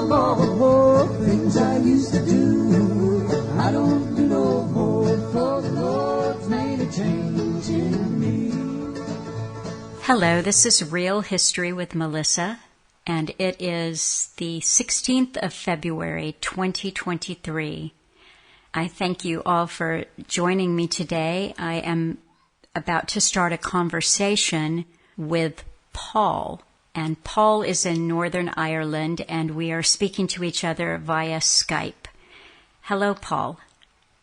of all the poor things I used to do. I don't do no more, for the Lord's made a change in me. Hello, this is Real History with Melissa, and it is the 16th of February, 2023. I thank you all for joining me today. I am about to start a conversation with Paul, and Paul is in Northern Ireland, and we are speaking to each other via Skype. Hello, Paul.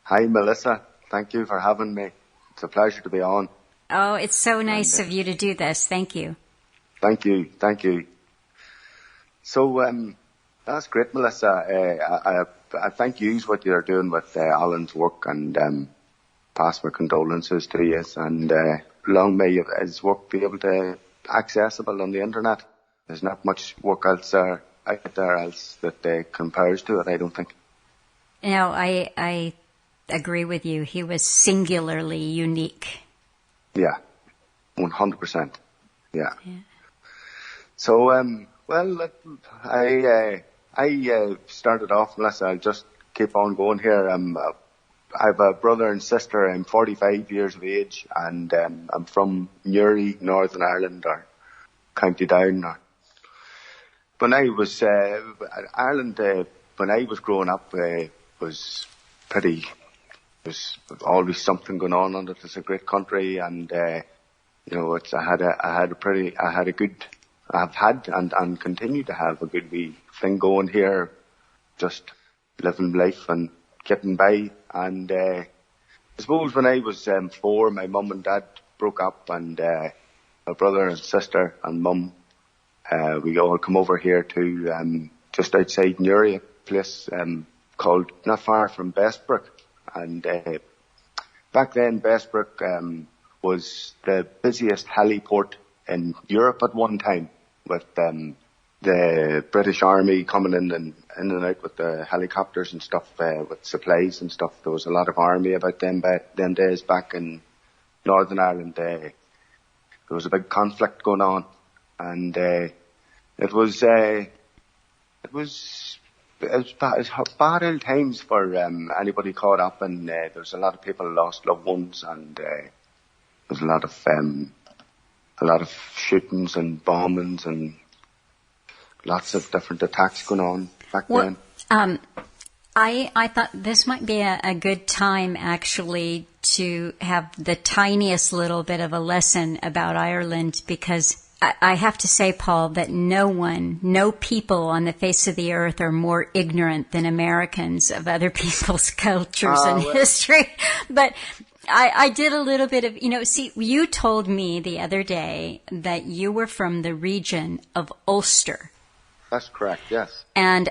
Hi, Melissa. Thank you for having me. It's a pleasure to be on. Oh, it's so nice of you to do this. Thank you. Thank you. So, that's great, Melissa. I thank you for what you're doing with Alan's work, and pass my condolences to you. And long may his work be able to accessible on the internet. There's not much work else out there else that compares to it, I don't think. No, I agree with you. He was singularly unique. Yeah, 100%. Yeah. So, I started off, Melissa, I'll just keep on going here. I have a brother and sister. I'm 45 years of age, and I'm from Newry, Northern Ireland, or County Down. When I was Ireland, when I was growing up, was pretty. There's always something going on it. It's a great country, and I've had and continue to have a good wee thing going here, just living life and getting by. And I suppose when I was 4, my mum and dad broke up, and my brother and sister and mum, we all come over here to just outside Newry, a place called, not far from Bestbrook. And back then, Bestbrook was the busiest heliport in Europe at one time, with the British Army coming in and out with the helicopters and stuff, with supplies and stuff. There was a lot of army about them days back in Northern Ireland. There was a big conflict going on, and it was bad old times for anybody caught up, and there was a lot of people lost loved ones, and there was a lot of shootings and bombings and lots of different attacks going on back then. I thought this might be a good time, actually, to have the tiniest little bit of a lesson about Ireland, because I have to say, Paul, that no people on the face of the earth are more ignorant than Americans of other people's cultures and history. But I did a little bit of, you told me the other day that you were from the region of Ulster. That's correct, yes. And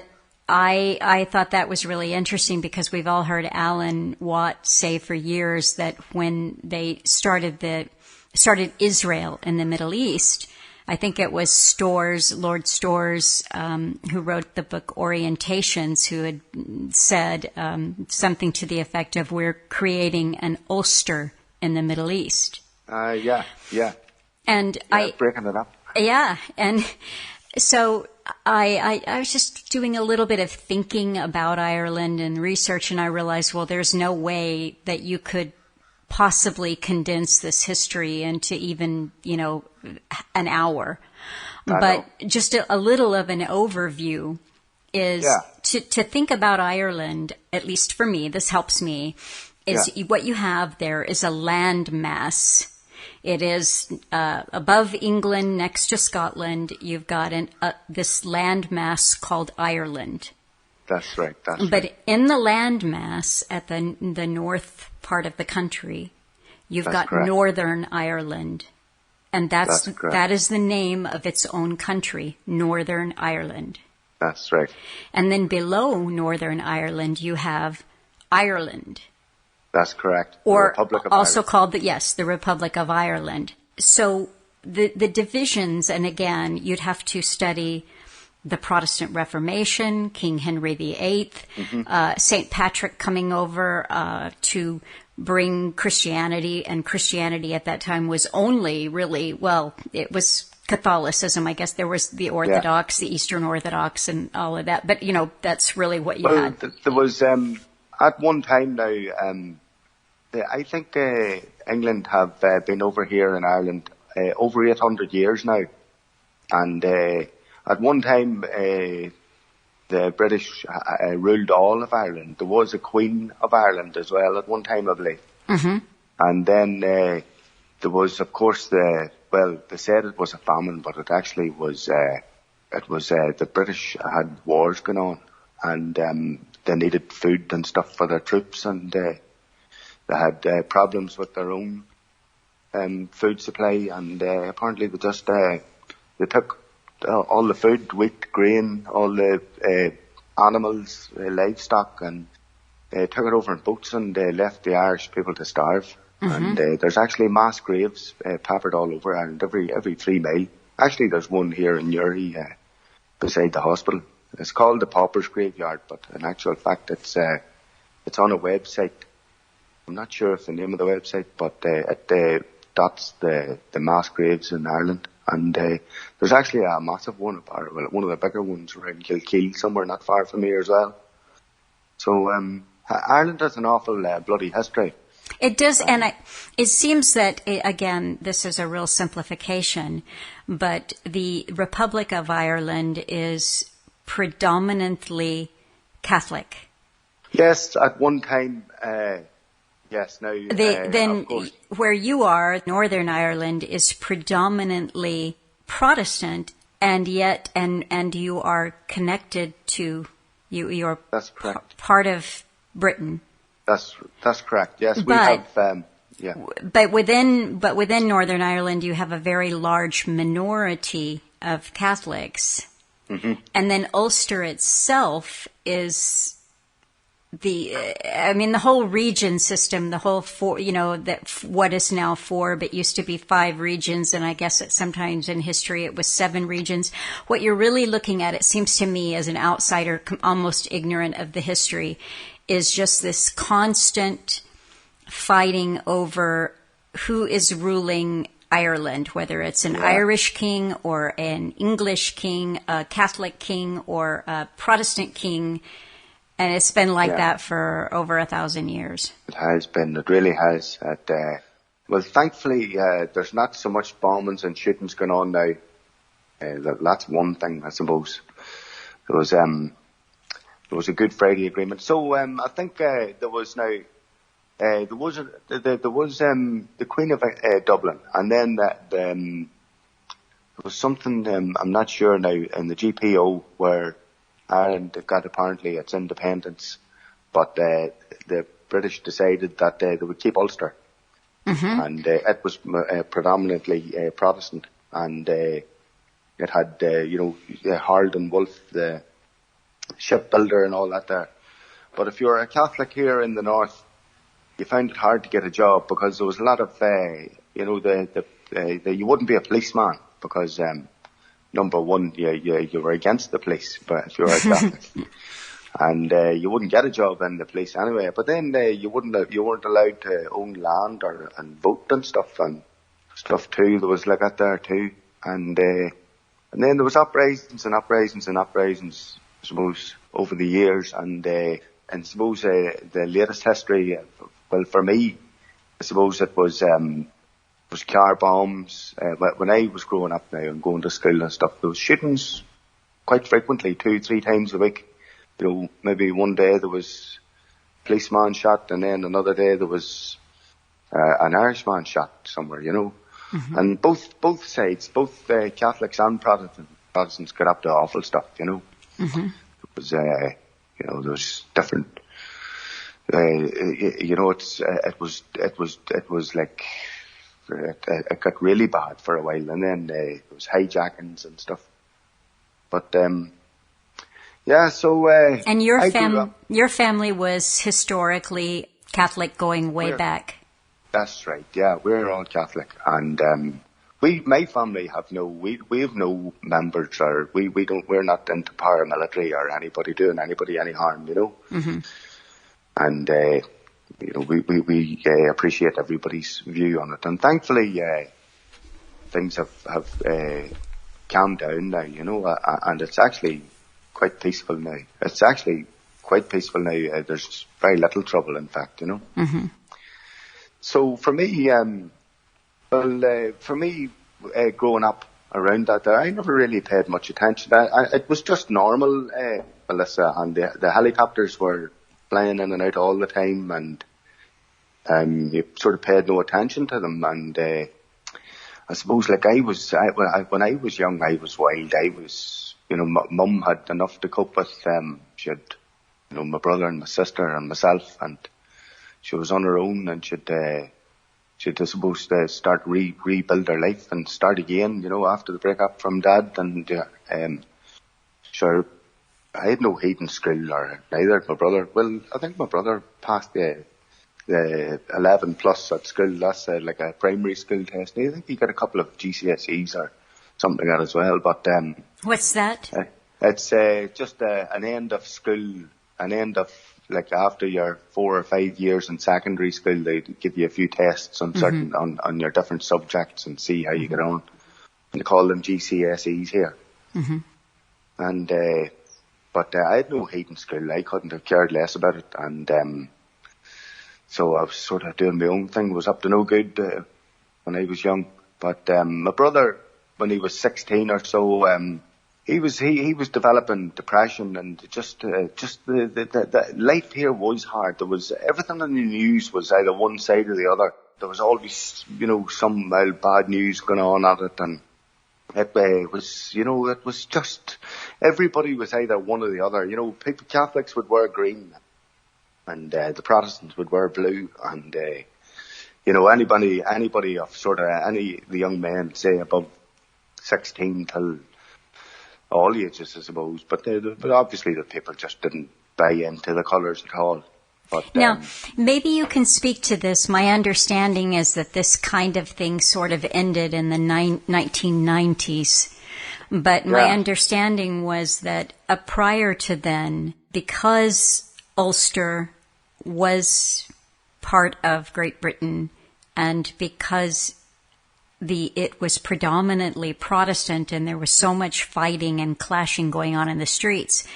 I thought that was really interesting, because we've all heard Alan Watt say for years that when they started Israel in the Middle East, I think it was Lord Storrs, who wrote the book Orientations, who had said something to the effect of, we're creating an Ulster in the Middle East. Yeah. And breaking it up. Yeah, and so I was just doing a little bit of thinking about Ireland and research, and I realized, well, there's no way that you could possibly condense this history into even, an hour. But just a little of an overview is to think about Ireland, at least for me, this helps me, is what you have there is a land mass. It is above England, next to Scotland. You've got this land mass called Ireland. That's right. But in the land mass at the north part of the country, you've got correct. Northern Ireland, and that is the name of its own country, Northern Ireland. That's right. And then below Northern Ireland, you have Ireland. That's correct. Or Republic of also Ireland. called the Republic of Ireland. So the divisions, and again, you'd have to study the Protestant Reformation, King Henry VIII, St. Patrick coming over to bring Christianity, and Christianity at that time was only really, it was Catholicism. I guess there was the Orthodox, the Eastern Orthodox, and all of that. But that's really what you had. There was at one time now. I think England have been over here in Ireland over 800 years now, and at one time the British ruled all of Ireland. There was a Queen of Ireland as well at one time, I believe. Mm-hmm. And then there was, of course, they said it was a famine, but it actually was, the British had wars going on, and they needed food and stuff for their troops, and they had problems with their own food supply, and apparently they just they took all the food, wheat, grain, all the animals, livestock, and took it over in boats, and left the Irish people to starve. Mm-hmm. And there's actually mass graves peppered all over Ireland every 3 miles. Actually, there's one here in Newry beside the hospital. It's called the Paupers Graveyard, but in actual fact, it's on a website. I'm not sure of the name of the website, but it dots the mass graves in Ireland. And there's actually a massive one, one of the bigger ones around Kilkeel, somewhere not far from here as well. So Ireland has an awful bloody history. It does, and it seems that, again, this is a real simplification, but the Republic of Ireland is predominantly Catholic. Yes, at one time, yes. Now, then where you are, Northern Ireland is predominantly Protestant, and yet, and you are connected to you're that's correct. Part of Britain. That's correct. Yes, we have. Yeah. But within Northern Ireland, you have a very large minority of Catholics, mm-hmm. And then Ulster itself is the whole region system, the whole what is now 4, but used to be 5 regions, and I guess sometimes in history it was 7 regions. What you're really looking at, it seems to me, as an outsider, almost ignorant of the history, is just this constant fighting over who is ruling Ireland, whether it's an Irish king or an English king, a Catholic king or a Protestant king. And it's been like that for over 1,000 years. It has been. It really has. Well, thankfully, there's not so much bombings and shootings going on now. That's one thing, I suppose. There was a Good Friday Agreement. So I think there was the Queen of Dublin, and then there was something I'm not sure now in the GPO where Ireland got apparently its independence, but the British decided that they would keep Ulster, mm-hmm. and it was predominantly Protestant, and it had Harold and Wolff, the shipbuilder and all that there. But if you're a Catholic here in the north, you found it hard to get a job because there was a lot of you wouldn't be a policeman because number one, you were against the police, but if you were a Catholic, and you wouldn't get a job in the police anyway. But then you weren't allowed to own land and vote and stuff too. There was like that there too, and then there was uprisings, I suppose, over the years, and suppose the latest history. Well, for me, I suppose it was car bombs. When I was growing up now and going to school and stuff, there was shootings quite frequently, 2-3 times a week. Maybe one day there was a policeman shot, and then another day there was an Irishman shot somewhere, Mm-hmm. And both sides, both Catholics and Protestants got up to awful stuff, Mm-hmm. It was, there was different. It was like it got really bad for a while, and then there was hijackings and stuff. But so and your family was historically Catholic going way back. That's right. Yeah, we're all Catholic, and my family have no members, or we're not into paramilitary or anybody doing anybody any harm, Mm-hmm. And we appreciate everybody's view on it, and thankfully things have calmed down now, and it's actually quite peaceful now. It's actually quite peaceful now. There's very little trouble, in fact, Mm-hmm. So for me, growing up around that, I never really paid much attention. It was just normal, Melissa, and the helicopters were flying in and out all the time, and you sort of paid no attention to them. And I suppose, like, when I was young, I was wild. I was, Mum had enough to cope with. She had, my brother and my sister and myself, and she was on her own, and she'd supposed to start rebuild her life and start again, after the breakup from Dad. And sure, I had no heat in school, or neither did my brother. Well, I think my brother passed the 11 plus at school. That's like a primary school test. I think he got a couple of GCSEs or something like that as well. But what's that? It's just an end of school, like after your 4 or 5 years in secondary school, they give you a few tests on certain on your different subjects and see how you get on. And they call them GCSEs here. Mm-hmm. And but I had no hate in school. I couldn't have cared less about it. And so I was sort of doing my own thing. Was up to no good when I was young. But my brother, when he was 16 or so, he was developing depression, and just the life here was hard. There was everything in the news was either one side or the other. There was always, some bad news going on at it, and it was just everybody was either one or the other. People, Catholics would wear green, and the Protestants would wear blue, and anybody of sort of the young men, say above 16 till all ages, I suppose, but obviously the people just didn't buy into the colours at all. But now, maybe you can speak to this. My understanding is that this kind of thing sort of ended in the 1990s, but my understanding was that prior to then, because Ulster was part of Great Britain, and because it was predominantly Protestant and there was so much fighting and clashing going on in the streets,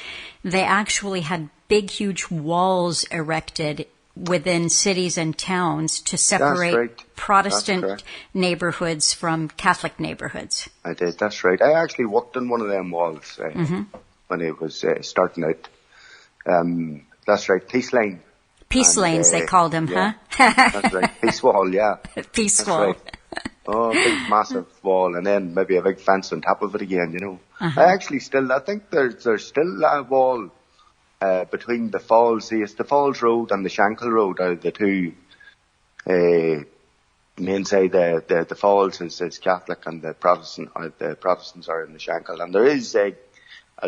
they actually had big, huge walls erected within cities and towns to separate Protestant neighborhoods from Catholic neighborhoods. I did, that's right. I actually worked on one of them walls when it was starting out. That's right, Peace Line. Peace lanes, they called them, huh? That's right, Peace Wall, yeah. Peace that's Wall. Right. Oh, a big massive wall, and then maybe a big fence on top of it again, I think there's still a wall between the Falls. See, it's the Falls Road and the Shankle Road are the two main side. The Falls is Catholic, and the Protestants are in the Shankle, and there is a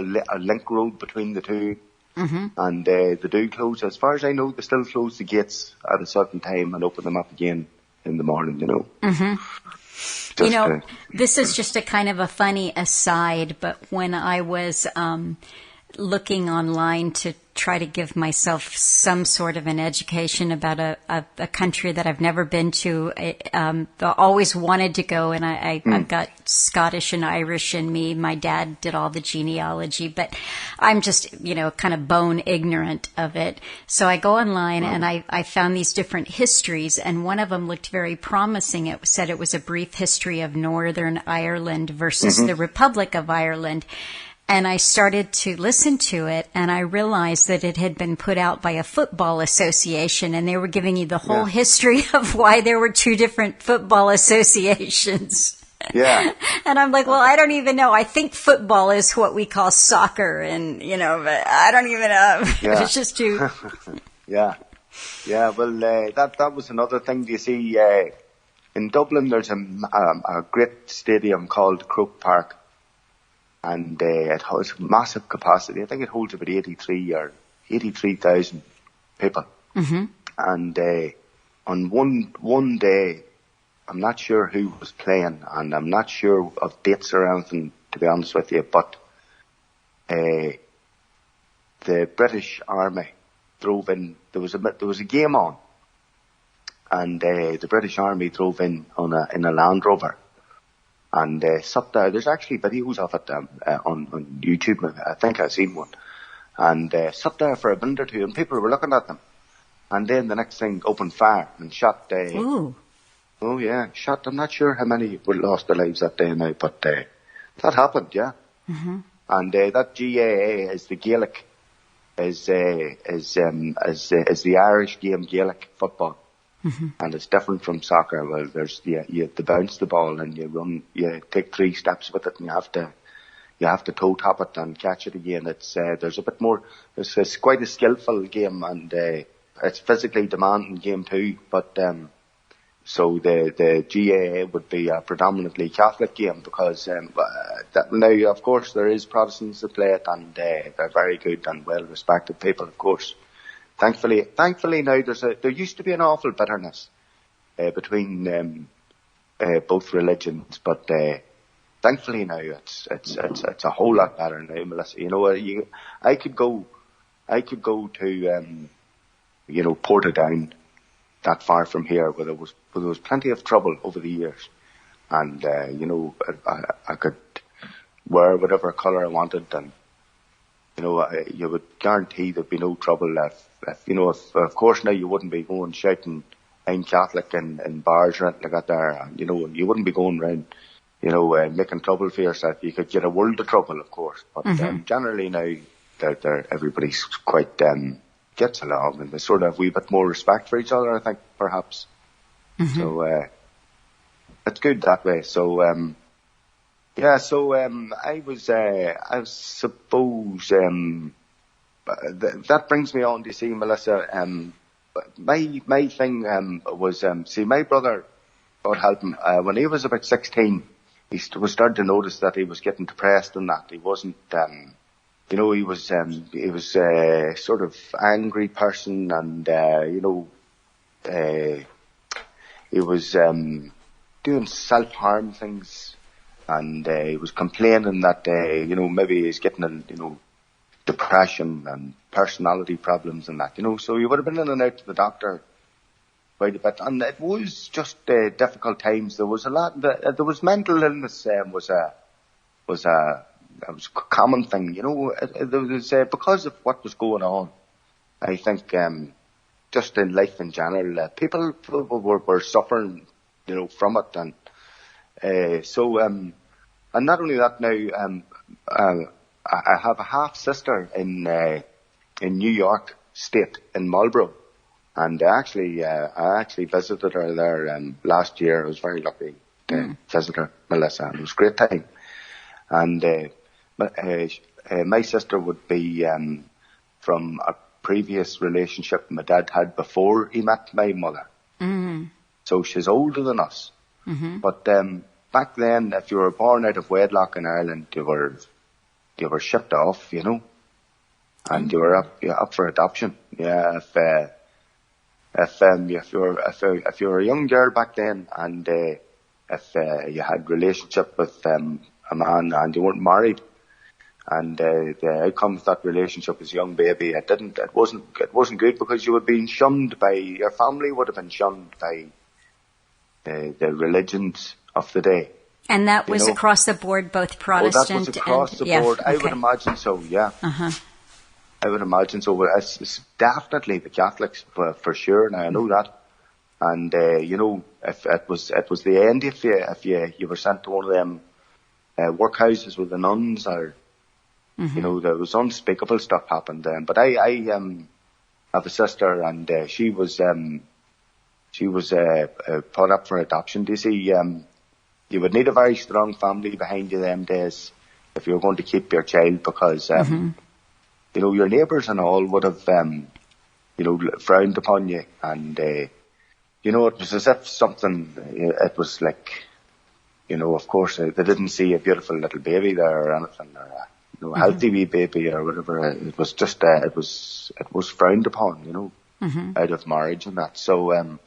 link road between the two. Mm-hmm. And they do close, as far as I know, they still close the gates at a certain time and open them up again in the morning, Mm-hmm. This is just a kind of a funny aside, but when I was looking online to try to give myself some sort of an education about a country that I've never been to, I always wanted to go, and I've got Scottish and Irish in me. My dad did all the genealogy, but I'm just, kind of bone ignorant of it. So I go online and I found these different histories, and one of them looked very promising. It said it was a brief history of Northern Ireland versus the Republic of Ireland. And I started to listen to it, and I realized that it had been put out by a football association, and they were giving you the whole history of why there were two different football associations. Yeah. And I'm like, well, I don't even know. I think football is what we call soccer, and, but I don't even know. Yeah. It's just too... Yeah. Yeah, well, that was another thing. You see, in Dublin, there's a great stadium called Croke Park. And it has massive capacity. I think it holds about 83,000 people. Mm-hmm. And on one day, I'm not sure who was playing, and I'm not sure of dates or anything, to be honest with you, but the British Army drove in. There was a game on, and the British Army drove in in a Land Rover. And sat there. There's actually videos of it on YouTube. I think I've seen one. And sat there for a minute or two, and people were looking at them. And then the next thing, opened fire and shot. Ooh. Oh yeah, shot. I'm not sure how many were lost their lives that day now, but that happened. Yeah. Mm-hmm. And that GAA is the Gaelic, is the Irish game Gaelic football. Mm-hmm. And it's different from soccer. Well, there's you have to bounce the ball and you take 3 steps with it, and you have to toe tap it and catch it again. It's there's a bit more. It's quite a skillful game, and it's physically demanding game too. But so the GAA would be a predominantly Catholic game, because now of course there is Protestants that play it, and they're very good and well respected people, of course. Thankfully now there used to be an awful bitterness between both religions, but thankfully now it's a whole lot better now, Melissa. You know, I could go to Portadown, that far from here, where there was plenty of trouble over the years, and I could wear whatever colour I wanted, and you would guarantee there'd be no trouble if of course now you wouldn't be going shouting I'm Catholic in bars or anything like that there, and you wouldn't be going around making trouble for yourself. You could get a world of trouble, of course, but generally now everybody's quite gets along, and they sort of have a wee bit more respect for each other, I think, perhaps. So it's good that way. So I suppose that brings me on to see, Melissa, my thing was, see, my brother, God help him, when he was about 16, he was starting to notice that he was getting depressed and that he wasn't, he was sort of angry person, and he was doing self-harm things, and he was complaining that maybe he's getting depression and personality problems and that, so he would have been in and out to the doctor quite a bit, and it was just difficult times. There was a lot. There was mental illness was a common thing, There was because of what was going on. I think just in life in general, people were suffering, from it, and so and not only that. Now, I have a half sister in New York State, in Marlborough, and I actually visited her there last year. I was very lucky to visit her, Melissa, and it was a great time. And my sister would be from a previous relationship my dad had before he met my mother. Mm-hmm. So she's older than us. Mm-hmm. But back then, if you were born out of wedlock in Ireland, you were shipped off, and you were up for adoption. Yeah, if you were a young girl back then, and if you had relationship with a man and you weren't married, and the outcome of that relationship as a young baby, it wasn't good, because you were being shunned by your family, would have been shunned by the religions of the day. And that was across the board, both Protestant and... that was across the board. Okay. I would imagine so, yeah. Uh-huh. I would imagine so. It's definitely the Catholics, for sure, now I know that. And, if it was the end, if you were sent to one of them workhouses with the nuns, or, there was unspeakable stuff happened then. But I have a sister, and she was put up for adoption. Do you see, you would need a very strong family behind you them days if you were going to keep your child, because, your neighbours and all would have, frowned upon you. And, it was as if something, it was like, of course, they didn't see a beautiful little baby there or anything, or a healthy wee baby or whatever. It was just, it was frowned upon, out of marriage and that. So, and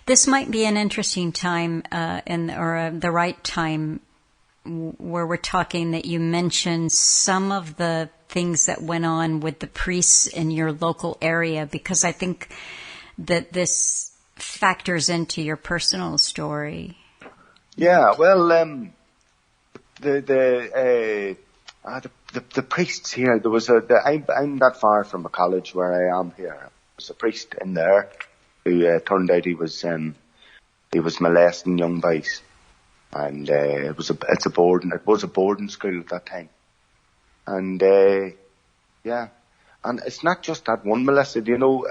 this might be an interesting time, the right time, where we're talking, that you mentioned some of the things that went on with the priests in your local area, because I think that this factors into your personal story. Yeah, well, the priests here. There was I'm not far from a college where I am here. There was a priest in there who turned out he was molesting young boys, and it was a boarding school at that time, and yeah, and it's not just that one molested. You know,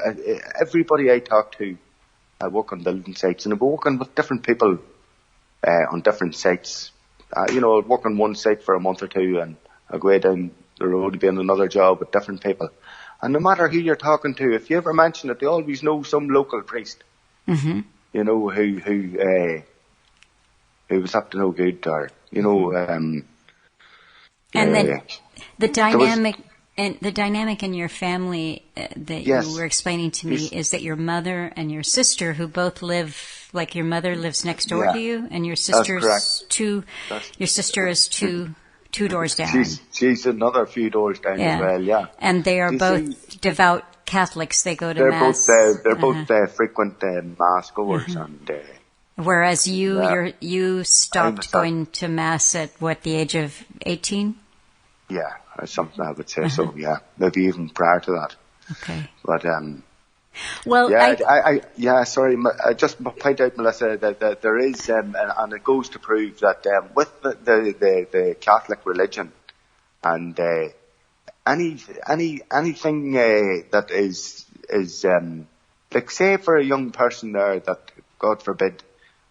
everybody I talk to, I work on building sites, and I'm working with different people on different sites. You know, I'd work on one site for a month or two, and I'll go down the road to be on another job with different people. And no matter who you're talking to, if you ever mention it, they always know some local priest. Mm-hmm. You know, who was up to no good, or you know. And then the dynamic. And the dynamic in your family that Yes. you were explaining to me is that your mother and your sister, who both live, like your mother lives next door to you, and your sister's your sister is two doors down. She's another few doors down as well. Yeah, and they are both devout Catholics. They go to mass. They're both frequent mass goers, and whereas you stopped going to mass at what, the age of 18? Yeah, something I would say so. Yeah, maybe even prior to that. Okay. But well, yeah, sorry. I just point out, Melissa, that there is, and it goes to prove that with the Catholic religion, and anything that is like, say, for a young person there that, God forbid,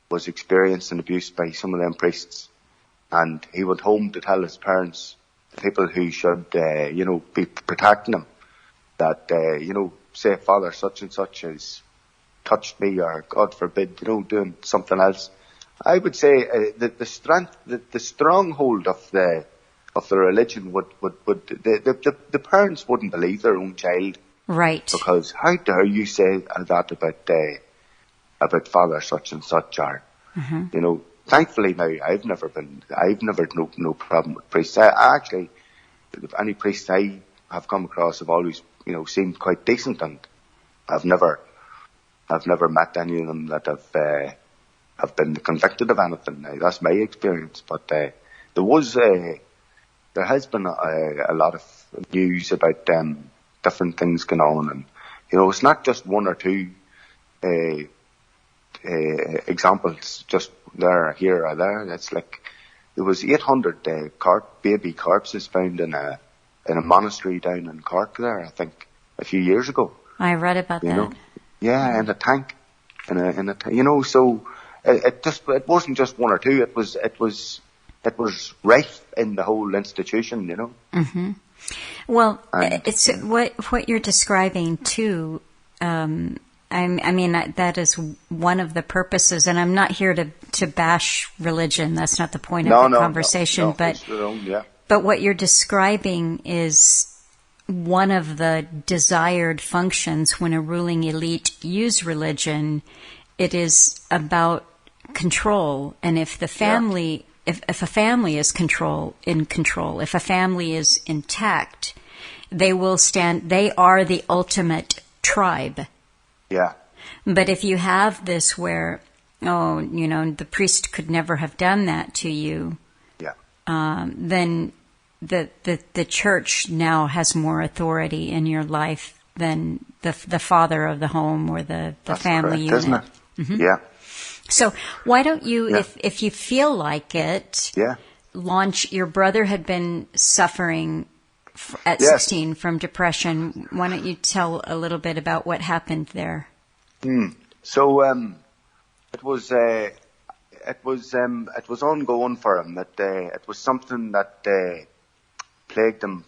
was experiencing abuse by some of them priests, and he went home to tell his parents, the people who should be protecting him, that say Father such and such has touched me, or God forbid, doing something else. I would say that the strength, the stronghold of the religion would the parents wouldn't believe their own child, right? Because how dare you say that about Father such and such, or Thankfully now I've never no problem with priests. I actually, any priests I have come across have always seemed quite decent, and I've never met any of them that have been convicted of anything. Now, that's my experience, but there has been a lot of news about different things going on, and it's not just one or two examples just here or there. It's like there was 800 baby corpses found in a monastery down in Cork there, I think, a few years ago. I read about that. Yeah, in a tank, so it wasn't just one or two. It was rife in the whole institution, Mm-hmm. Well, it's what you're describing too. I mean, that is one of the purposes, and I'm not here to bash religion. That's not the point of the conversation. But what you're describing is one of the desired functions when a ruling elite use religion. It is about control, and if the family, if a family is in control, if a family is intact, they will stand. They are the ultimate tribe. Yeah. But if you have this where, the priest could never have done that to you, then the church now has more authority in your life than the father of the home or the family correct, unit. Isn't it? Mm-hmm. Yeah. So why don't you, if you feel like it, launch? Your brother had been suffering at 16 from depression. Why don't you tell a little bit about what happened there? So it was ongoing for him. It was something that plagued him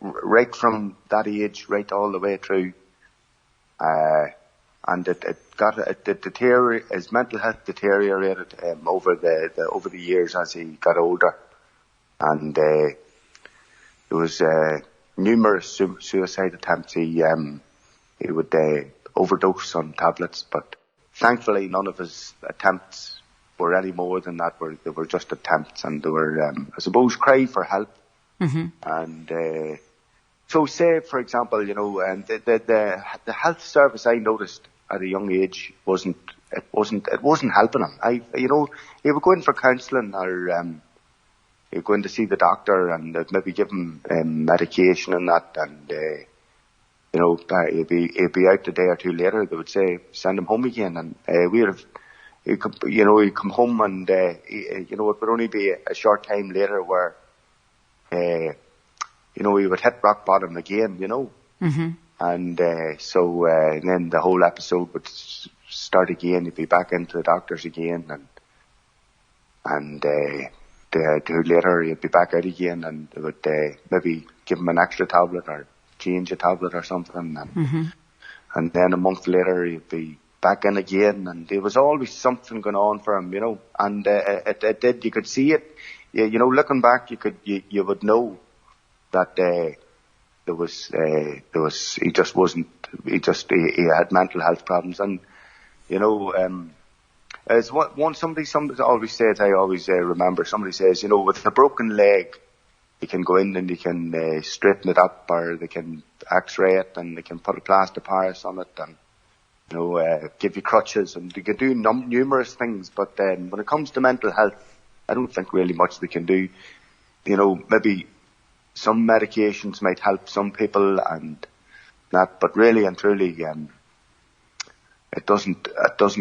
right from that age, right all the way through. And his mental health deteriorated over the years as he got older, and there was numerous suicide attempts. He would overdose on tablets, but thankfully none of his attempts were any more than that. They were just attempts, and they were, I suppose, cry for help. Mm-hmm. And so, say for example, the health service I noticed at a young age wasn't it wasn't helping him. He would go in for counselling, or he'd go in to see the doctor, and they'd maybe give him medication and that, and he'd be out a day or two later. They would say send him home again, and he'd come home, and it would only be a short time later where he would hit rock bottom again, Mm-hmm. and then the whole episode would start again. He'd be back into the doctors again, and day or two later he'd be back out again, and they would maybe give him an extra tablet or change a tablet or something, and then a month later he'd be back in again, and there was always something going on for him, and it did. You could see it, looking back, you would know that there was he had mental health problems, and as somebody always says, I always remember, somebody says, with a broken leg, you can go in and you can straighten it up, or they can x-ray it, and they can put a plaster Paris on it, and give you crutches, and they can do numerous things. But when it comes to mental health, I don't think really much they can do. Maybe some medications might help some people and that, but really and truly, it doesn't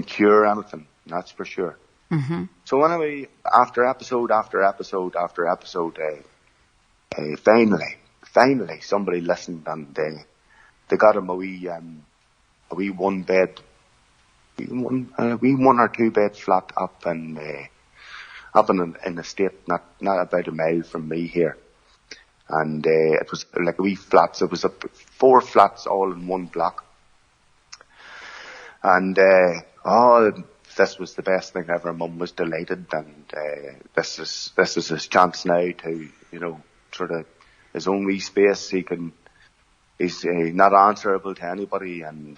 cure anything. That's for sure. Mm-hmm. So anyway, after episode after episode after episode, finally somebody listened, and they got him a wee one bed, a wee 1 or 2 bed flat up in a state not about a mile from me here. And it was like a wee flats. It was 4 flats all in one block. And this was the best thing ever. Mum was delighted, and this is his chance now to sort of his own wee space. He's not answerable to anybody, and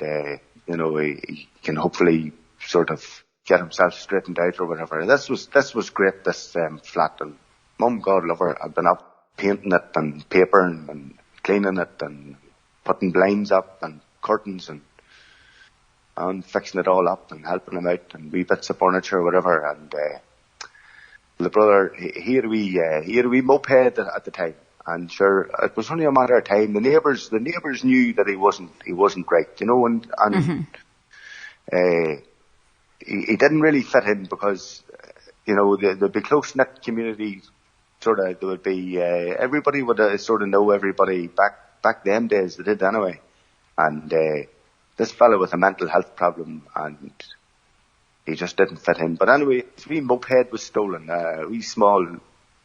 he can hopefully sort of get himself straightened out or whatever. This was great. This flat, and Mum, God love her, I've been up painting it and papering and cleaning it and putting blinds up and curtains and fixing it all up and helping him out, and wee bits of furniture or whatever. And the brother, he had a wee moped at the time, and sure, it was only a matter of time. The neighbours knew that he wasn't right, and Mm-hmm. He didn't really fit in, because there'd be close knit community. Sort of, there would be everybody would sort of know everybody back them days. They did anyway, and this fellow with a mental health problem, and he just didn't fit in. But anyway, his wee moped was stolen. A wee small,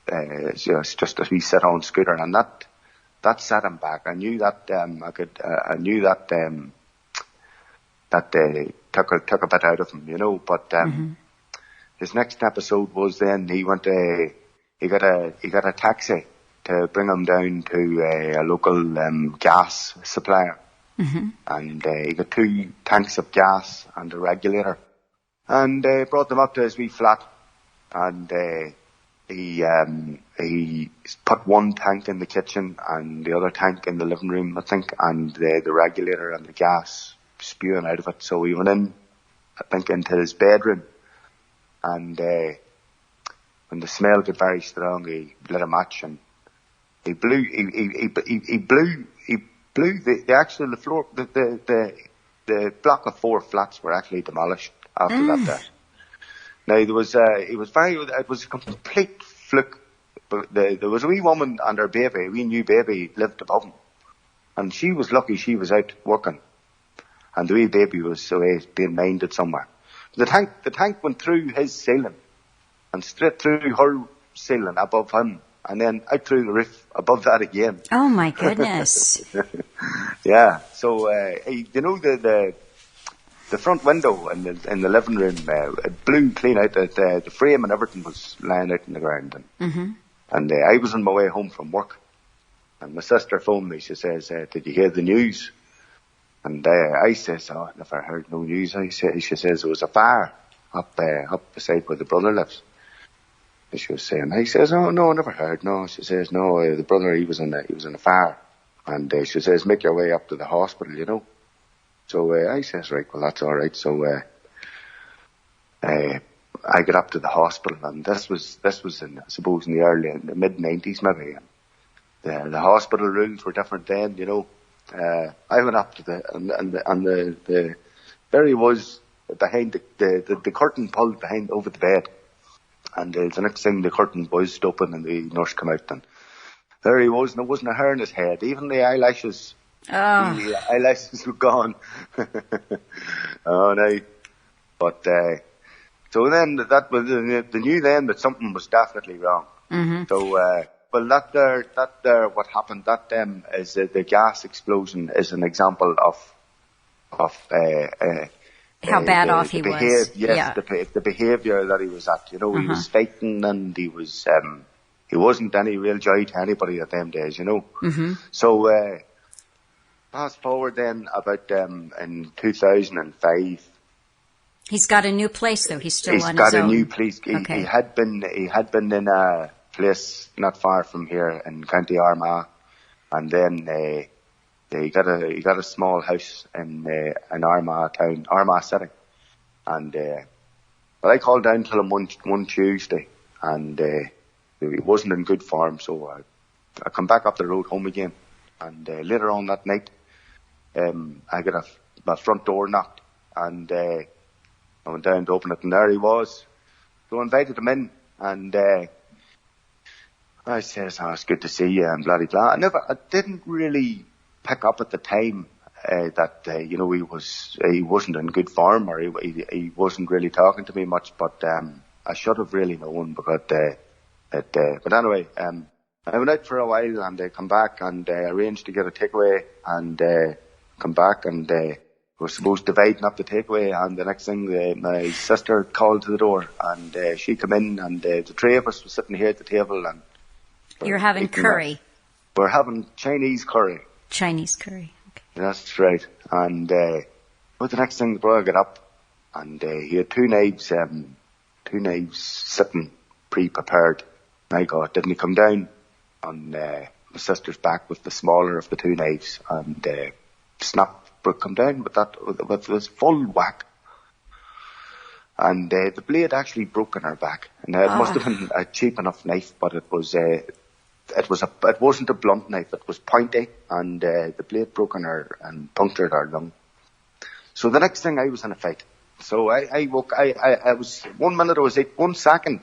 just a wee sit-on scooter, and that set him back. I knew that that took a bit out of him, But his next episode was then he went he got a taxi to bring him down to a local gas supplier. Mm-hmm. And he got 2 tanks of gas and a regulator, and brought them up to his wee flat, and he put 1 tank in the kitchen and the other tank in the living room, I think, and the regulator and the gas spewing out of it. So he went in, I think, into his bedroom, and when the smell got very strong, he lit a match, and he blew the floor. The block of 4 flats were actually demolished after that day. Now it was a complete fluke. But there was a wee woman and her baby, a wee new baby, lived above him, and she was lucky she was out working, and the wee baby was away being minded somewhere. The tank went through his ceiling and straight through her ceiling above him, and then out through the roof above that again. Oh my goodness! Yeah. So the front window in the living room, it blew clean out. The frame and everything was lying out in the ground, and I was on my way home from work, and my sister phoned me. She says, "Did you hear the news?" And I says, "Oh, I never heard no news." She says there was a fire up beside where the brother lives. And she was saying, he says, "Oh no, I never heard." No, she says, "No, the brother, he was in a fire." And she says, "Make your way up to the hospital, So I says, "Right, well that's all right." So I got up to the hospital, and this was in, I suppose, in the mid-90s maybe. And the hospital rules were different then, you know. I went up to the there he was behind the curtain pulled behind over the bed, and the next thing the curtain buzzed open and the nurse came out, and there he was, and there wasn't a hair in his head, even the eyelashes. Oh. The eyelashes were gone. Oh no! But so then they knew then that something was definitely wrong. Mm-hmm. So well, that there, what happened? That is the gas explosion is an example of how bad off he was. Yes, yeah. the behaviour that he was at. You know, he was fighting, and he wasn't any real joy to anybody at them days. You know. Mm-hmm. So fast forward then about in 2005. He's got a new place though. He's still on his own. He's got a new place. Okay. He had been in a place not far from here in County Armagh, and then he got a small house in Armagh town, Armagh City, and but I called down to him one Tuesday, and he wasn't in good form, so I come back up the road home again, and later on that night, I got my front door knocked, and I went down to open it, and there he was. So I invited him in, and I says, "Oh, it's good to see you," and blah, blah, blah. I didn't really pick up at the time that you know, he wasn't in good form, or he wasn't really talking to me much, but I should have really known, because but anyway, I went out for a while, and come back, and arranged to get a takeaway, and come back, and was supposed to dividing up the takeaway, and the next thing my sister called to the door, and she came in, and the three of us were sitting here at the table, and you're having curry. We're having Chinese curry. Chinese curry. Okay. That's right. And but the next thing, the brother got up, and he had two knives sitting pre-prepared. My God, didn't he come down on my sister's back with the smaller of the two knives, and come down with this full whack, and the blade actually broke in her back. And it must have been a cheap enough knife, but it wasn't a blunt knife. It was pointy, and the blade broke in her and punctured her lung. So the next thing, I was in a fight. So I was 1 minute, 1 second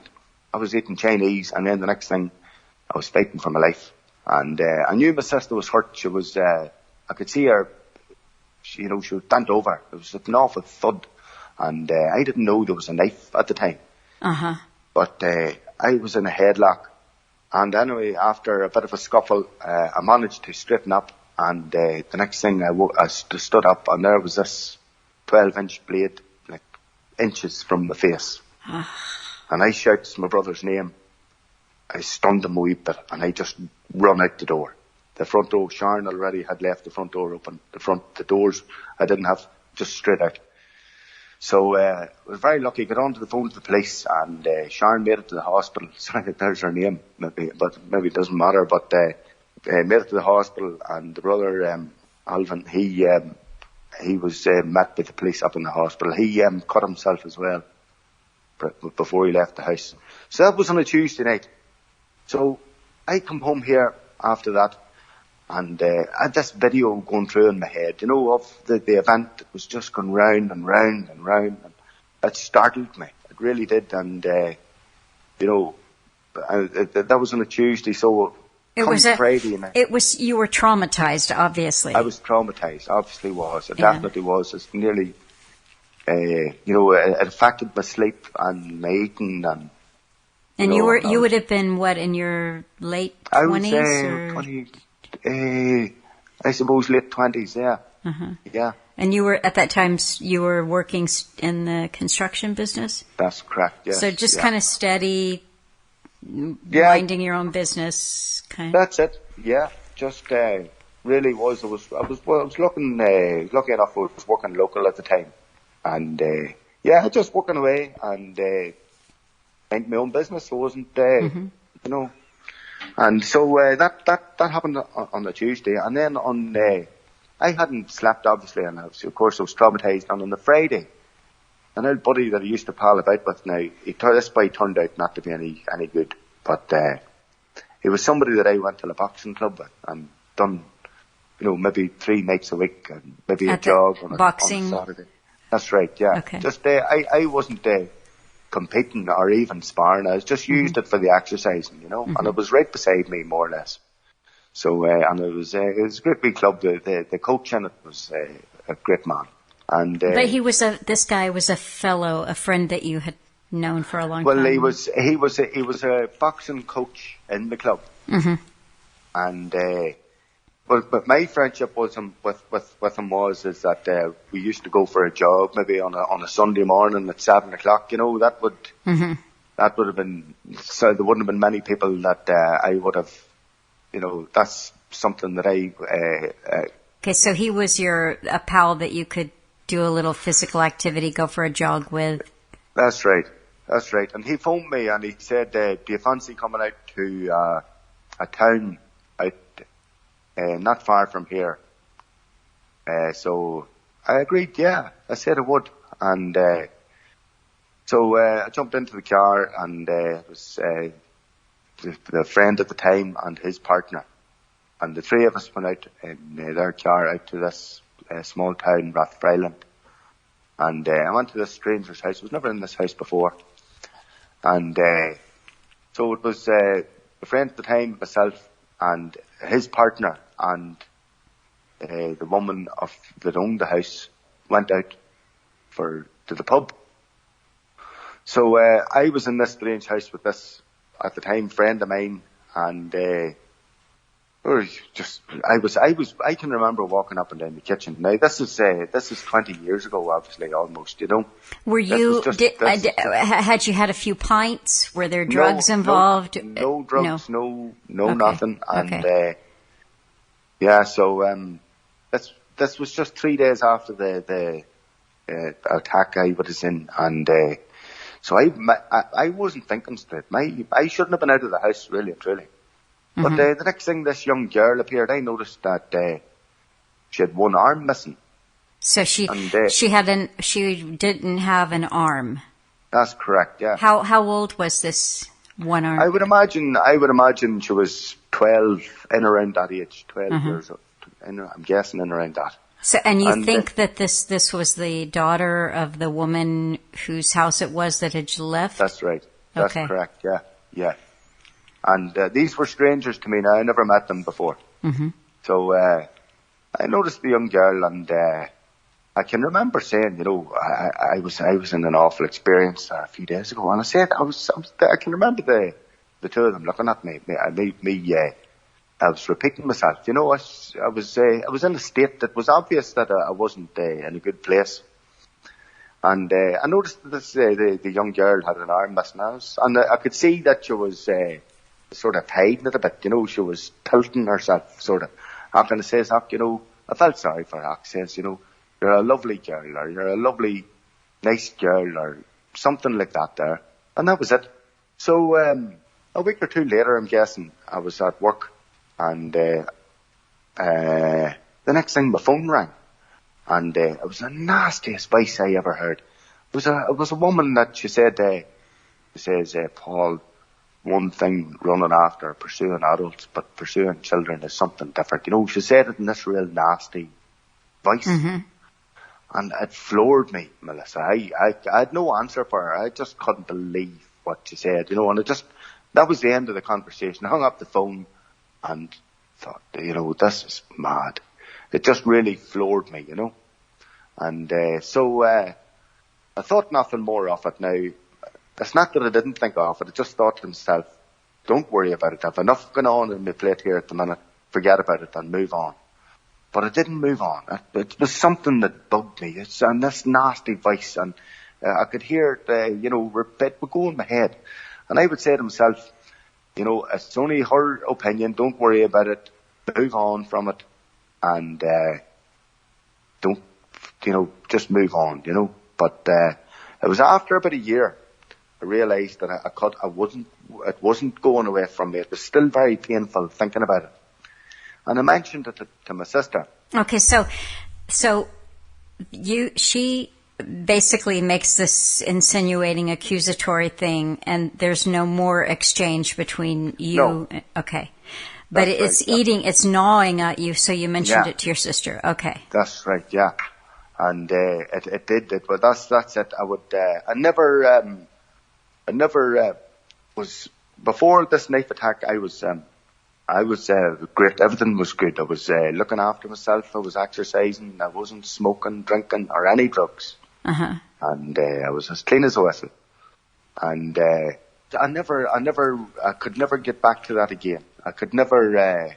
I was eating Chinese, and then the next thing I was fighting for my life. And I knew my sister was hurt. She was I could see her. She was bent over. It was an awful thud, and I didn't know there was a knife at the time. But I was in a headlock, and anyway, after a bit of a scuffle, I managed to straighten up, and the next thing I stood up, and there was this 12-inch blade, like inches from the face, and I shouted my brother's name. I stunned him a wee bit, and I just run out the door. The front door, Sharon already had left the front door open. The doors, I didn't have, just straight out. So I was very lucky. Got on to the phone to the police, and Sharon made it to the hospital. Sorry, there's her name, maybe it doesn't matter. But made it to the hospital, and the brother Alvin, he was met with the police up in the hospital. He cut himself as well before he left the house. So that was on a Tuesday night. So I come home here after that, and I had this video going through in my head, of the event that was just going round and round and round, and it startled me. It really did, and that was on a Tuesday, so Friday night. You were traumatized, obviously. I was traumatized, obviously was. It definitely was. It's nearly, it affected my sleep and my eating, and you would have been, what, in your late 20s? I suppose late 20s, yeah. Yeah. And you were, at that time, you were working in the construction business? That's correct, yes. So just kind of steady, minding your own business, kind of? That's it, yeah. Just really was. I was looking, lucky enough, I was working local at the time. And, just working away, and mind my own business. I wasn't, And so that happened on the Tuesday, and then I hadn't slept, obviously, and of course I was traumatized. And on the Friday, an old buddy that I used to pal about with now. This boy turned out not to be any good, but he was somebody that I went to the boxing club with and done, maybe 3 nights a week and maybe a jog on a Saturday. That's right, yeah. Okay. Just I wasn't competing or even sparring. I was just used it for the exercising, and it was right beside me more or less. So and it was a great big club. The coach in it was a great man. And but this guy was a friend that you had known for a long time. Well, he was a boxing coach in the club, and but my friendship with him is that we used to go for a jog maybe on a Sunday morning at 7 o'clock. That would have been, so there wouldn't have been many people that I would have. That's something that Okay, so he was a pal that you could do a little physical activity, go for a jog with. That's right. And he phoned me and he said, do you fancy coming out to a town out not far from here? So I agreed, yeah. I said I would. And so I jumped into the car, and it was the friend at the time and his partner. And the 3 of us went out in their car out to this small town, Rathfriland. And I went to this stranger's house. I was never in this house before. And so it was a friend at the time, myself, and his partner, and the woman that owned the house went out to the pub. So I was in this strange house with this, at the time, friend of mine, and I can remember walking up and down the kitchen. Now this is 20 years ago, obviously, almost. Were you? Had you had a few pints? Were there drugs involved? No drugs, no Okay. nothing. And Okay. So this was just 3 days after the attack I was in, and so I wasn't thinking straight. I shouldn't have been out of the house, really and truly. But the next thing, this young girl appeared. I noticed that she had one arm missing. So she didn't have an arm. That's correct. Yeah. How old was this one arm? I would imagine she was 12, in around that age, 12 years old. I'm guessing in around that. So, and you think that this was the daughter of the woman whose house it was that had left? That's right. That's okay. Correct. Yeah. And these were strangers to me now. I never met them before. So I noticed the young girl, and I can remember saying, I was in an awful experience a few days ago, and I said I can remember the 2 of them looking at me. I was repeating myself. I was in a state that was obvious that I wasn't in a good place. And I noticed that the young girl had an arm missing, and I could see that she was sort of hiding it a bit. She was tilting herself, sort of. How can I say, Zach? I felt sorry for her. Says, you're a lovely girl, or you're a lovely, nice girl, or something like that there. And that was it. So a week or 2 later, I'm guessing, I was at work, and the next thing, my phone rang, and it was the nastiest voice I ever heard. It was a woman that she said, Paul, one thing running after pursuing adults, but pursuing children is something different. She said it in this real nasty voice. And it floored me, Melissa. I had no answer for her. I just couldn't believe what she said, and that was the end of the conversation. I hung up the phone and thought, this is mad. It just really floored me, And so I thought nothing more of it. Now, it's not that I didn't think of it. I just thought to myself, don't worry about it. I've enough going on in my plate here at the minute. Forget about it and move on. But I didn't move on. It was something that bugged me. And this nasty voice, and I could hear it, it would go in my head. And I would say to myself, it's only her opinion. Don't worry about it. Move on from it. And don't, just move on, But it was after about a year I realised that it wasn't going away from me. It was still very painful thinking about it. And I mentioned it to my sister. Okay, so she basically makes this insinuating, accusatory thing, and there's no more exchange between you. No. Okay. But That's it's right, eating, it's gnawing at you, so you mentioned Yeah. it to your sister. Okay. That's right, yeah. And it did. But that's it. I never was before this knife attack. I was great. Everything was good. I was looking after myself. I was exercising. I wasn't smoking, drinking, or any drugs. And I was as clean as a whistle. And I could never get back to that again. I could never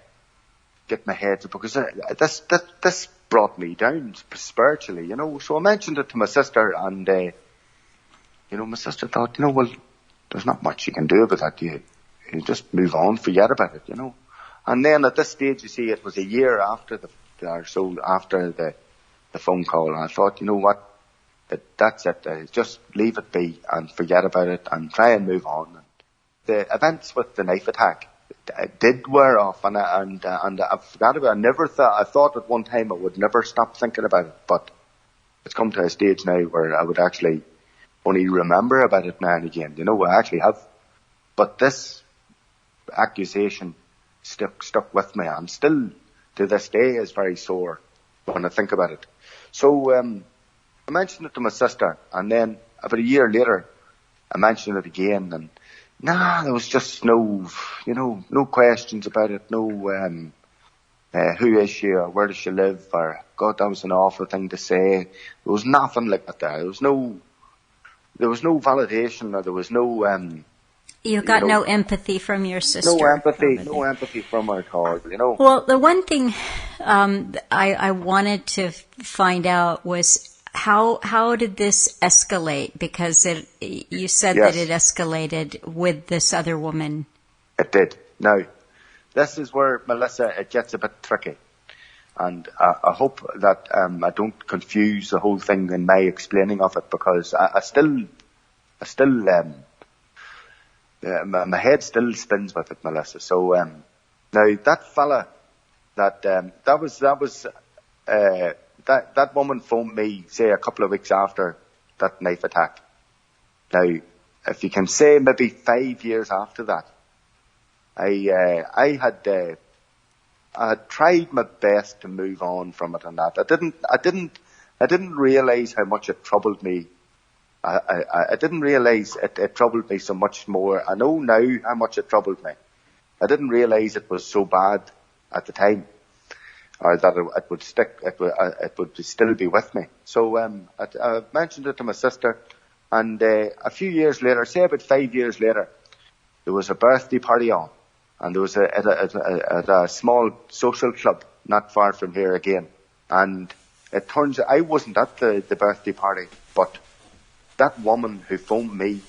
get my head because this brought me down spiritually, you know. So I mentioned it to my sister, and you know, my sister thought, you know, well, there's not much you can do about that. You just move on, forget about it, you know. And then at this stage, you see, it was a year after after the phone call, and I thought, you know what, that's it. Just leave it be and forget about it and try and move on. The events with the knife attack did wear off, and I forgot about it. I thought at one time I would never stop thinking about it, but it's come to a stage now where I would actually only remember about it now and again. You know, I actually have. But this accusation stuck with me, and still to this day is very sore when I think about it. So I mentioned it to my sister, and then about a year later I mentioned it again, and there was just no questions about it, no who is she, or where does she live, or God, that was an awful thing to say. There was nothing like that there. There was no validation, or there was no You got no empathy from your sister. No empathy from her at all, you know. Well, the one thing I wanted to find out was how did this escalate? Because you said Yes. that it escalated with this other woman. It did. Now, this is where, Melissa, it gets a bit tricky. And I hope that I don't confuse the whole thing in my explaining of it, because I still my head still spins with it, Melissa. So now that fella, that woman phoned me, say, a couple of weeks after that knife attack. Now, if you can say maybe 5 years after that, I had tried my best to move on from it, and that I didn't realize how much it troubled me. I didn't realize it troubled me so much more. I know now how much it troubled me. I didn't realize it was so bad at the time, or that it would stick. It would still be with me. So I mentioned it to my sister, and a few years later, say about 5 years later, there was a birthday party on, and there was at a small social club not far from here again. And it turns out I wasn't at the birthday party, but that woman who phoned me,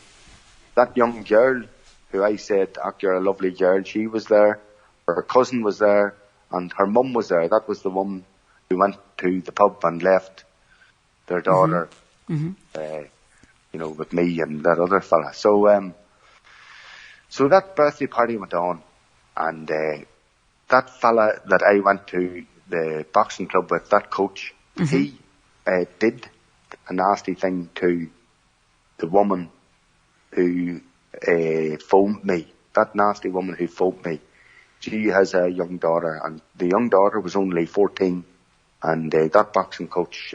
that young girl who I said, you're a lovely girl, she was there, her cousin was there, and her mum was there. That was the woman who went to the pub and left their daughter, with me and that other fella. So that birthday party went on, and that fella that I went to the boxing club with, that coach, he did a nasty thing to the woman who phoned me. That nasty woman who phoned me. She has a young daughter, and the young daughter was only 14. And that boxing coach,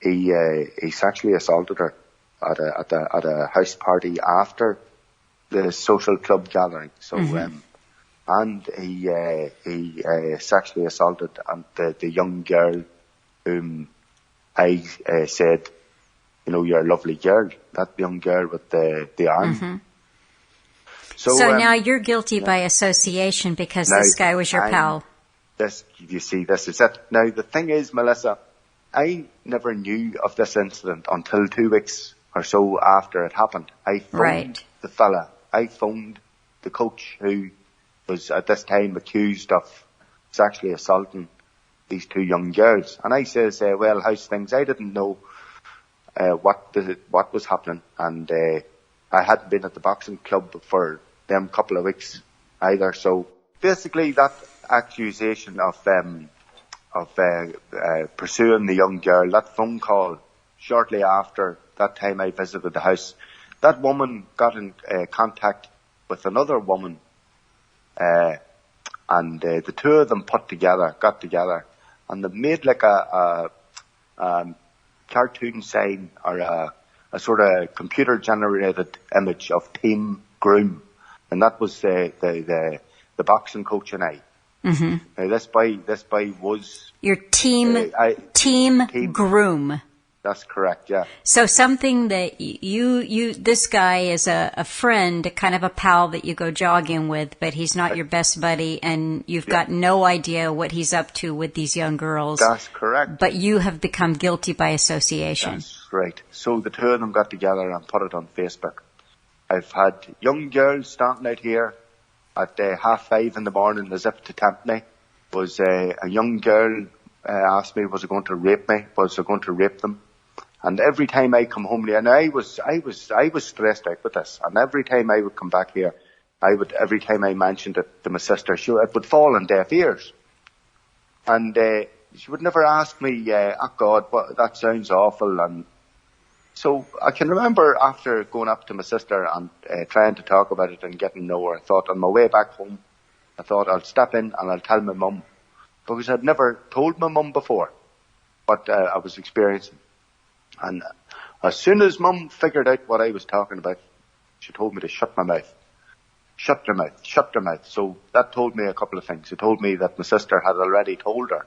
he sexually assaulted her at a house party after the social club gathering. So, and he sexually assaulted the young girl whom I said, you're a lovely girl. That young girl with the arm. So now you're guilty by association because this guy was your pal. You see, this is it. Now, the thing is, Melissa, I never knew of this incident until 2 weeks or so after it happened. I phoned the fella. I phoned the coach who was at this time accused of sexually assaulting these two young girls. And I says, well, how's things? I didn't know what was happening, and I hadn't been at the boxing club for them couple of weeks either. So basically, that accusation of pursuing the young girl, that phone call shortly after that time I visited the house, that woman got in contact with another woman, and the two of them got together, and they made like a cartoon sign or a sort of computer generated image of Team Groom, and that was the boxing coach and I. Mm-hmm. Now this boy was your team groom. That's correct, yeah. So something that this guy is a friend, kind of a pal that you go jogging with, but he's not your best buddy, and you've got no idea what he's up to with these young girls. That's correct. But you have become guilty by association. That's right. So the two of them got together and put it on Facebook. I've had young girls standing out here at 5:30 in the morning as if to tempt me. Was a young girl asked me, was I going to rape me? Was I going to rape them? And every time I come home here, and I was stressed out with this, and every time I would come back here, every time I mentioned it to my sister, it would fall on deaf ears. And she would never ask me, oh God, that sounds awful. And so I can remember after going up to my sister and trying to talk about it and getting to know her, I thought on my way back home, I thought I'll step in and I'll tell my mum, because I'd never told my mum before what I was experiencing. And as soon as Mum figured out what I was talking about, she told me to shut my mouth. Shut your mouth, shut your mouth. So that told me a couple of things. It told me that my sister had already told her.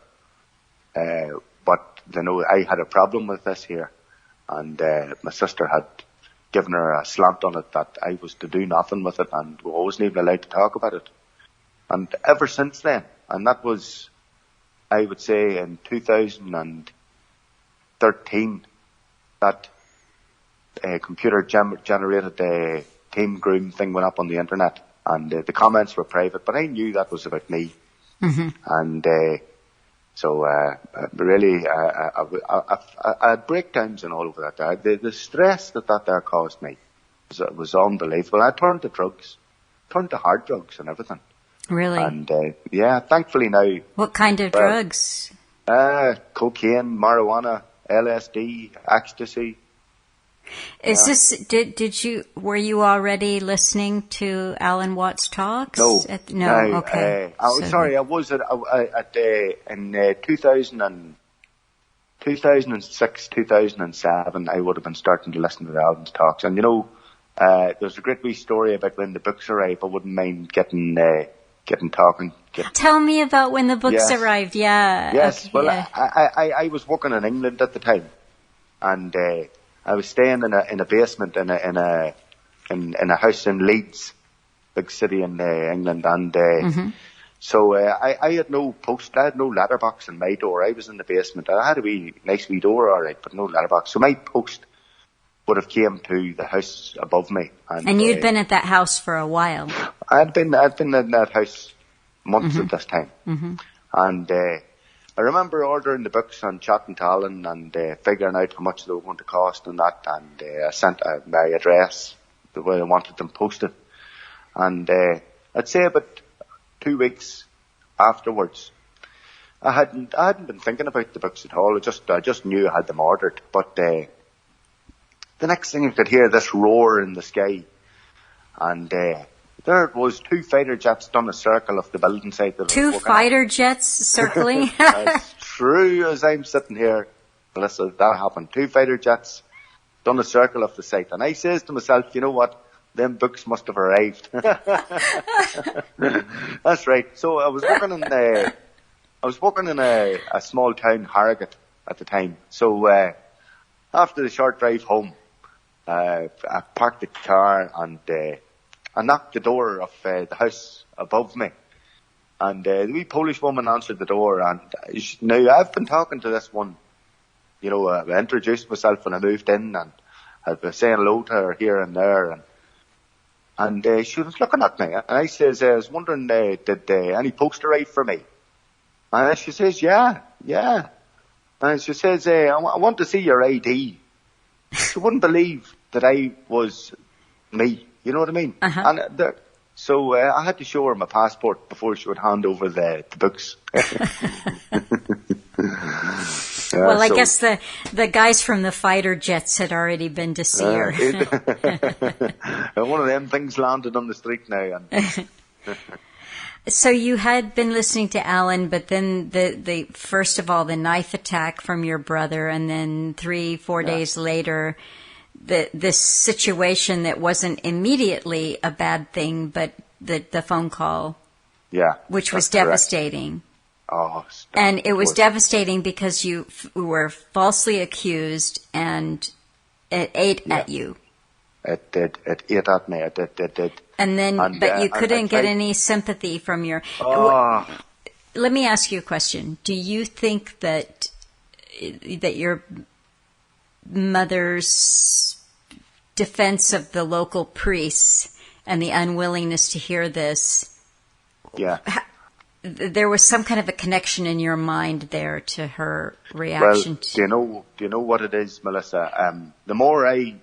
But, I had a problem with this here. And my sister had given her a slant on it that I was to do nothing with it, and I wasn't even allowed to talk about it. And ever since then, and that was, I would say, in 2013, that computer generated Team Groom thing went up on the internet, and the comments were private, but I knew that was about me. Mm-hmm. And so really, I had breakdowns and all over that. The stress that there caused me was unbelievable. I turned to drugs, turned to hard drugs and everything. Really? And yeah, thankfully now. What kind of drugs? Cocaine, marijuana, LSD, ecstasy. Is this, were you already listening to Alan Watts talks? No. No, okay. I was in 2006, 2007, I would have been starting to listen to Alan's talks. And there's a great wee story about when the books arrived. I wouldn't mind getting talking. Tell me about when the books arrived. Yeah. Yes. Okay, well, yeah. I was working in England at the time, and I was staying in a basement in a house in Leeds, big city in England, and so I had no post, I had no letterbox in my door. I was in the basement. I had a nice wee door, all right, but no letterbox. So my post would have came to the house above me. And you'd been at that house for a while. I'd been in that house months at this time. Mm-hmm. And I remember ordering the books and chatting to Alan and figuring out how much they were going to cost and that. And I sent my address the way I wanted them posted. And I'd say about 2 weeks afterwards, I hadn't been thinking about the books at all. I just knew I had them ordered. But the next thing I could hear this roar in the sky, and there it was, 2 fighter jets done a circle of the building site. That 2 fighter jets circling? As true as I'm sitting here, Melissa, that happened. 2 fighter jets done a circle of the site. And I says to myself, you know what? Them books must have arrived. That's right. So I was working in a small town, Harrogate, at the time. So after the short drive home, I parked the car and I knocked the door of the house above me. And the wee Polish woman answered the door. And now I've been talking to this one. I introduced myself when I moved in, and I'd been saying hello to her here and there. And she was looking at me. And I says, I was wondering, did any post arrive for me? And she says, yeah. And she says, I want to see your ID. She wouldn't believe that I was me. You know what I mean? Uh-huh. And so I had to show her my passport before she would hand over the books. Well, I guess the guys from the fighter jets had already been to see her. One of them things landed on the street now. And So you had been listening to Alan, but then the first of all, the knife attack from your brother, and then 3-4 days later, this situation that wasn't immediately a bad thing, but the phone call. Yeah. Which was devastating. Oh, and it was devastating because you were falsely accused, and it ate at you. It did. It ate at me. It did. But you couldn't get any sympathy from your... Let me ask you a question. Do you think that your mother's defense of the local priests and the unwillingness to hear this... Yeah. There was some kind of a connection in your mind there to her reaction. Well, do you know what it is, Melissa? The more I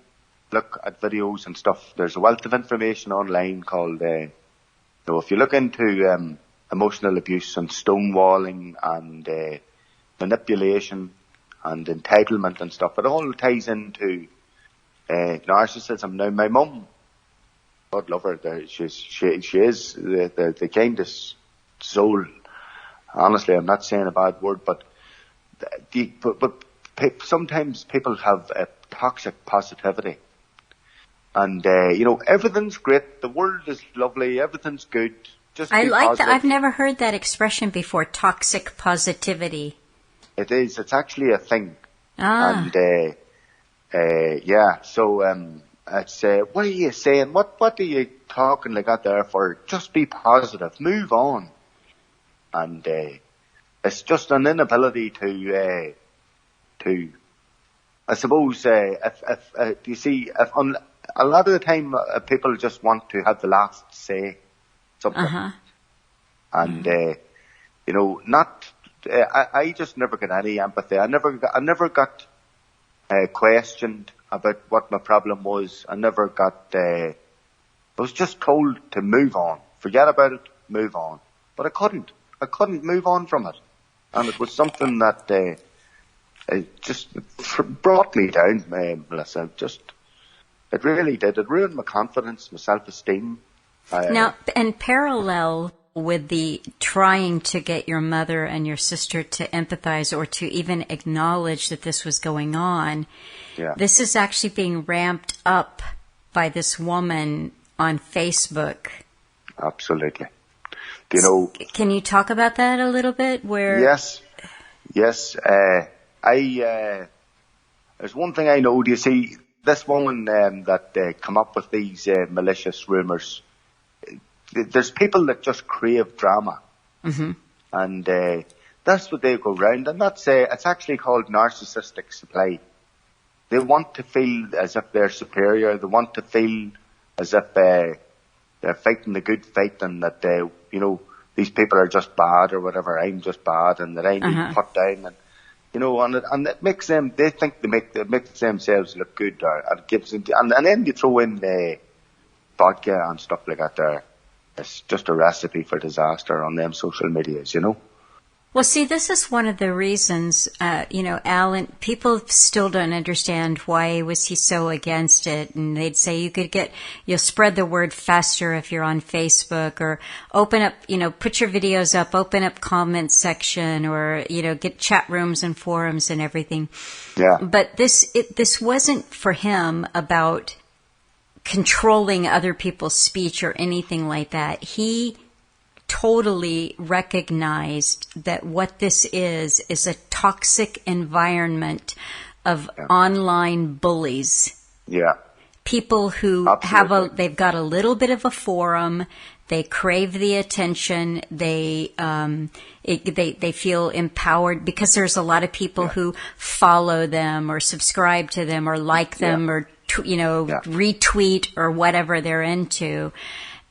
look at videos and stuff, there's a wealth of information online called, if you look into emotional abuse and stonewalling and manipulation and entitlement and stuff, it all ties into narcissism. Now, my mum, God love her, she is the kindest soul. Honestly, I'm not saying a bad word, but sometimes people have a toxic positivity, and everything's great. The world is lovely. Everything's good. Just I like positive. that. I've never heard that expression before. Toxic positivity. It is. It's actually a thing. And So it's what are you saying? What are you talking like that there for? Just be positive. Move on. And it's just an inability to I suppose, if you see, a lot of the time people just want to have the last say something. And, I just never got any empathy. I never got questioned about what my problem was. I never got, I was just told to move on. Forget about it, move on. But I couldn't move on from it. And it was something that it just brought me down, Melissa. It really did. It ruined my confidence, my self-esteem. Now, and parallel with the trying to get your mother and your sister to empathize or to even acknowledge that this was going on, this is actually being ramped up by this woman on Facebook. Absolutely. Do you know? Can you talk about that a little bit? Yes. There's one thing I know. Do you see this woman that come up with these malicious rumours? There's people that just crave drama, and that's what they go round. And that's it's actually called narcissistic supply. They want to feel as if they're superior. They want to feel as if they're fighting the good fight, and that these people are just bad or whatever. I'm just bad, and that I need put down, and it makes them. They think it makes themselves look good, or it gives them, and then they throw in vodka and stuff like that. There, it's just a recipe for disaster on them social medias, Well, see, this is one of the reasons, Alan, people still don't understand why was he so against it. And they'd say you'll spread the word faster if you're on Facebook, or open up, put your videos up, open up comment section, or, get chat rooms and forums and everything. Yeah. But this wasn't for him about controlling other people's speech or anything like that. He totally recognized that what this is a toxic environment of online bullies. Yeah. People who they've got a little bit of a forum, they crave the attention, they feel empowered because there's a lot of people who follow them or subscribe to them or like them or retweet or whatever they're into.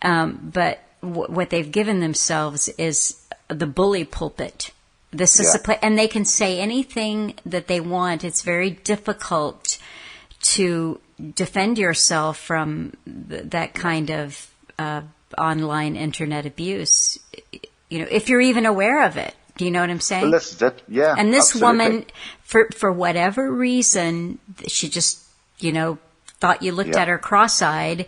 But what they've given themselves is the bully pulpit. This is and they can say anything that they want. It's very difficult to defend yourself from that kind of online internet abuse. If you're even aware of it, Do you know what I'm saying? Well, this is it. Yeah. And this absolutely. woman, for whatever reason, she just, thought you looked at her cross-eyed.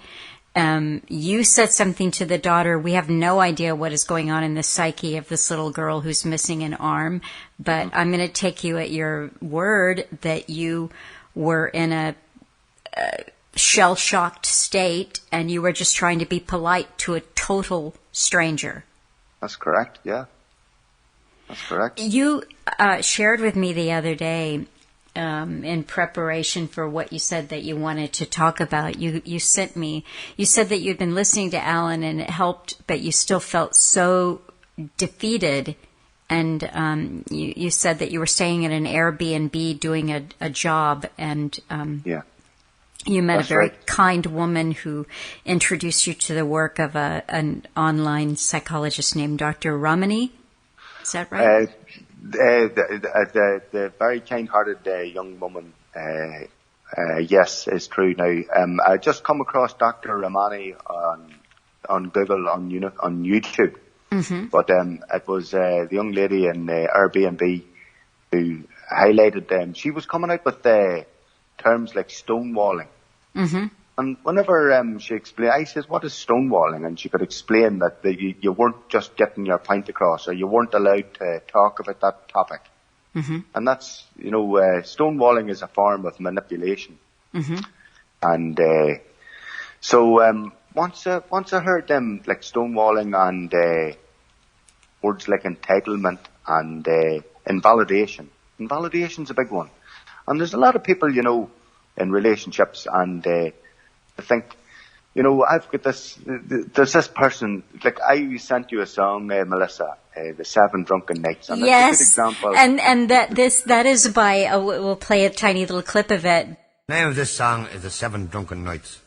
You said something to the daughter. We have no idea what is going on in the psyche of this little girl who's missing an arm, but I'm going to take you at your word that you were in a shell-shocked state and you were just trying to be polite to a total stranger. That's correct, yeah. That's correct. You shared with me the other day, in preparation for what you said that you wanted to talk about, you said that you'd been listening to Alan and it helped, but you still felt so defeated. And you said that you were staying in an Airbnb doing a job, and you met a very kind woman who introduced you to the work of an online psychologist named Dr. Ramani. Is that right? The very kind-hearted young woman, yes, is true. Now, I just come across Dr. Ramani on Google, on YouTube. Mm-hmm. But it was the young lady in Airbnb who highlighted, she was coming out with terms like stonewalling. Mm-hmm. And whenever she explained, I says, what is stonewalling? And she could explain that you weren't just getting your point across, or you weren't allowed to talk about that topic. Mm-hmm. And that's, stonewalling is a form of manipulation. Mm-hmm. And so once I heard them, like stonewalling and words like entitlement and invalidation. Invalidation's a big one. And there's a lot of people, in relationships, and I think, I've got there's this person, like I sent you a song, Melissa, the 7 Drunken Nights. And yes, that's a good example. And that is by, we'll play a tiny little clip of it. The name of this song is the 7 Drunken Nights,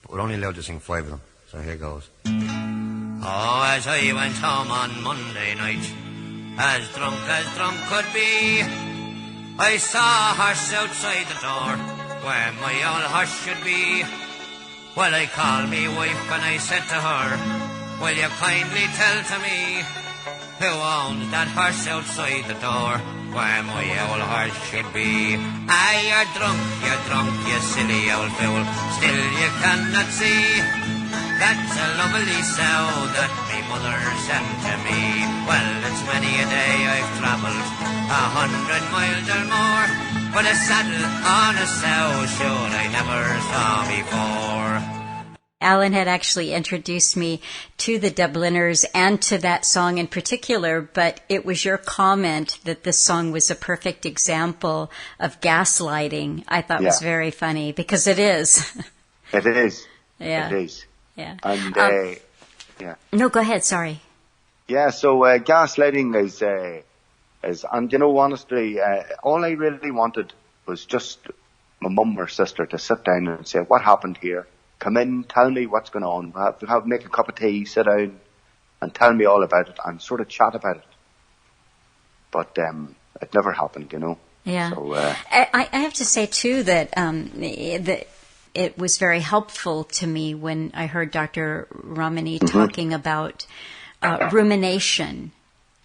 but we're only allowed to sing 5 of them, so here goes. Oh, as I went home on Monday night, as drunk could be, I saw a horse outside the door, where my old horse should be. Well, I called me wife and I said to her, will you kindly tell to me who owns that horse outside the door where my old horse should be? Ah, you're drunk, you silly old fool, still you cannot see that's a lovely sow that me mother sent to me. Well, it's many a day I've travelled 100 miles or more, but a saddle on a sow sure I never saw before. Alan had actually introduced me to the Dubliners and to that song in particular, but it was your comment that this song was a perfect example of gaslighting. I thought was very funny, because it is. It is. Yeah. It is. Yeah. And, No, go ahead, sorry. Yeah, so gaslighting is, and honestly, all I really wanted was just my mum or sister to sit down and say, what happened here? Come in, tell me what's going on. Make a cup of tea, sit down, and tell me all about it, and sort of chat about it. But it never happened, Yeah. So, I have to say too that it was very helpful to me when I heard Dr. Ramani talking about rumination.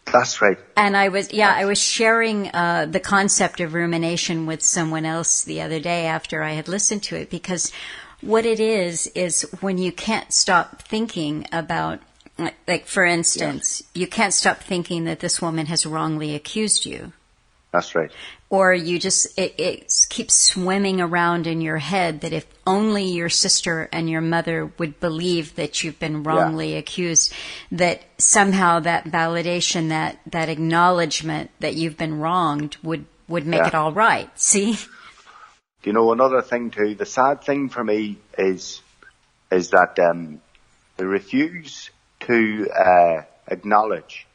That's right. And I was sharing the concept of rumination with someone else the other day after I had listened to it, because what it is when you can't stop thinking about, like for instance, you can't stop thinking that this woman has wrongly accused you. That's right. Or you just, it keeps swimming around in your head that if only your sister and your mother would believe that you've been wrongly accused, that somehow that validation, that acknowledgement that you've been wronged would make it all right. See? Another thing too, the sad thing for me is that they refuse to acknowledge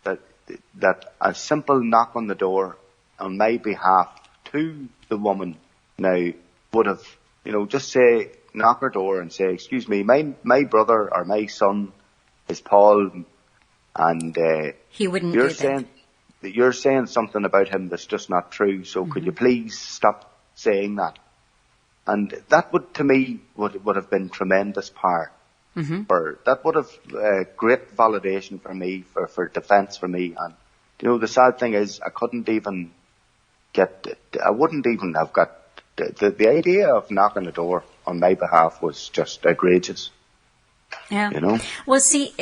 that a simple knock on the door on my behalf to the woman now would have, just say, knock her door and say, excuse me, my brother or my son is Paul, and he wouldn't you're do saying that you're saying something about him that's just not true, so could you please stop saying that? And that would, to me, would have been tremendous power. That would have great validation for me, for defence for me, and the sad thing is I wouldn't even have got, the idea of knocking the door on my behalf was just outrageous. Yeah. Well, see,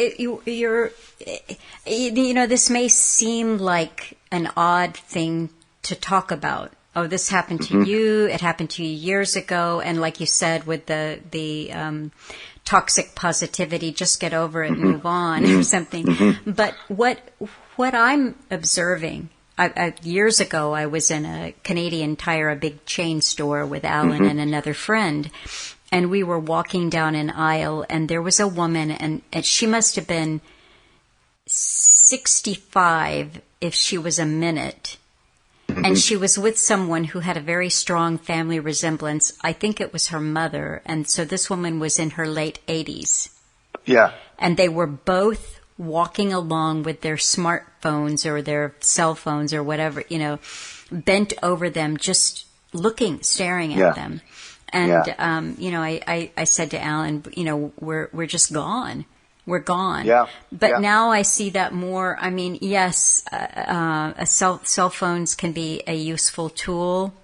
this may seem like an odd thing to talk about. Oh, this happened to you. It happened to you years ago. And like you said, with the toxic positivity, just get over it, move on or something. But what I'm observing, years ago, I was in a Canadian Tire, a big chain store with Alan and another friend. And we were walking down an aisle, and there was a woman, and she must have been 65 if she was a minute. And she was with someone who had a very strong family resemblance. I think it was her mother. And so this woman was in her late 80s. Yeah. And they were both walking along with their smartphones or their cell phones or whatever, bent over them, just staring at them. And, I said to Alan, we're just gone. We're gone. Yeah. But now I see that more. I mean, yes, cell phones can be a useful tool,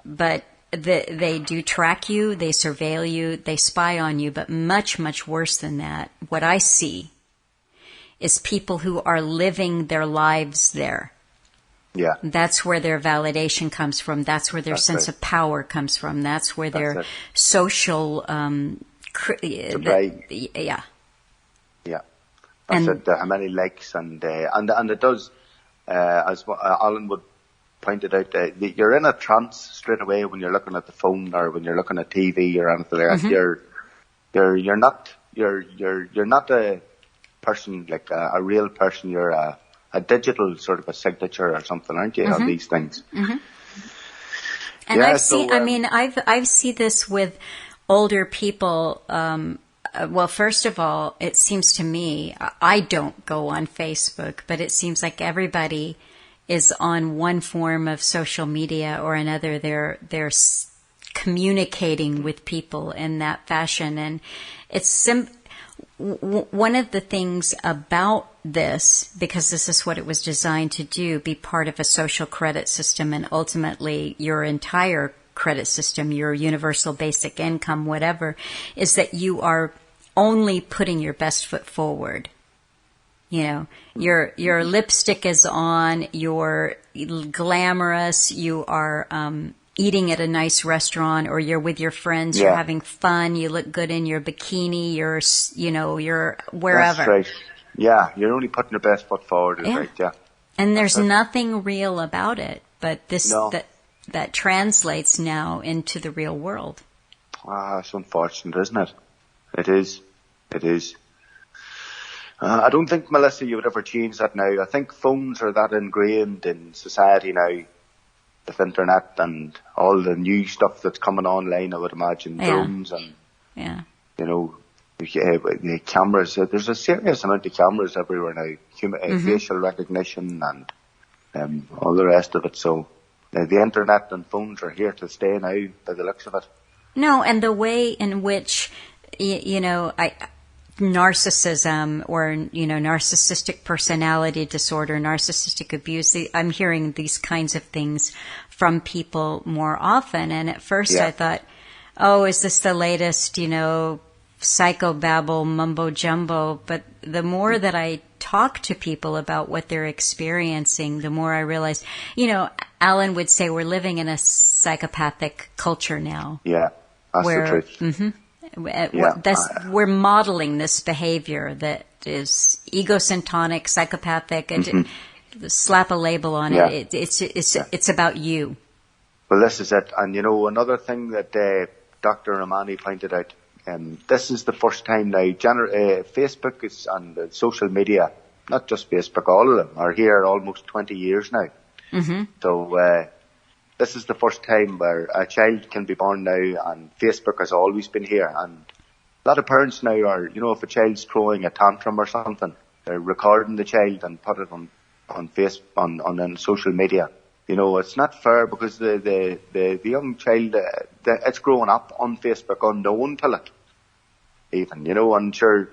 but they do track you, they surveil you, they spy on you. But much, much worse than that, what I see is people who are living their lives there. Yeah. That's where their validation comes from. That's where their sense of power comes from. That's where their social, Yeah. That's it. How many likes and it does, as Alan would point it out, you're in a trance straight away when you're looking at the phone or when you're looking at TV or anything like that. You're not a person, like a real person. You're a digital sort of a signature or something, aren't you? On these things. And I've seen. I've seen this with older people. Well, first of all, it seems to me, I don't go on Facebook, but it seems like everybody is on one form of social media or another. They're communicating with people in that fashion, and it's one of the things about this, because this is what it was designed to do, be part of a social credit system, and ultimately your entire credit system, your universal basic income, whatever, is that you are only putting your best foot forward. Your lipstick is on, you're glamorous, you are eating at a nice restaurant, or you're with your friends, you're having fun, you look good in your bikini, you're wherever. That's right. Yeah, you're only putting your best foot forward, right, yeah. And there's nothing real about it, but that translates now into the real world. It's unfortunate, isn't it? It is. I don't think, Melissa, you would ever change that now. I think phones are that ingrained in society now, with internet and all the new stuff that's coming online, I would imagine, drones and, the cameras. There's a serious amount of cameras everywhere now, facial recognition and all the rest of it. So the internet and phones are here to stay now, by the looks of it. No, and the way in which, narcissism or, narcissistic personality disorder, narcissistic abuse, I'm hearing these kinds of things from people more often. And at first I thought, is this the latest, psychobabble, mumbo jumbo? But the more that I talk to people about what they're experiencing, the more I realize, Alan would say we're living in a psychopathic culture now. Yeah, that's the truth. We're modeling this behavior that is egocentric, psychopathic, and slap a label on it. It's about you. Well, this is it. And another thing that Dr. Ramani pointed out, this is the first time now Facebook is and social media, not just Facebook, all of them are here almost 20 years now. So this is the first time where a child can be born now, and Facebook has always been here. And a lot of parents now are, if a child's throwing a tantrum or something, they're recording the child and put it on Facebook, on social media. It's not fair, because the young child, it's growing up on Facebook unknown to it. Even, I'm sure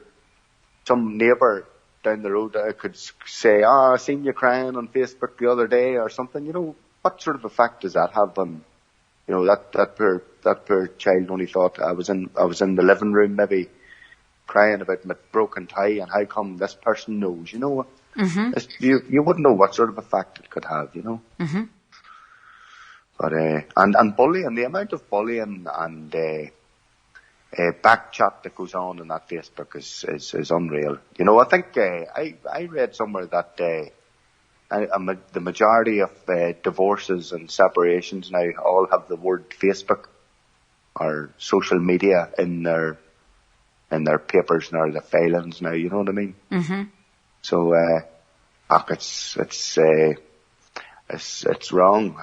some neighbour down the road I could say, I seen you crying on Facebook the other day or something. You know, what sort of effect does that have on, you know, that poor child only thought I was in the living room maybe crying about my broken tie and how come this person knows, you know. You wouldn't know what sort of effect it could have, you know. But and bullying, the amount of bullying and back chat that goes on in that Facebook is unreal. You know, I think I read somewhere that the majority of divorces and separations now all have the word Facebook or social media in their papers and their filings now. You know what I mean? So it's wrong.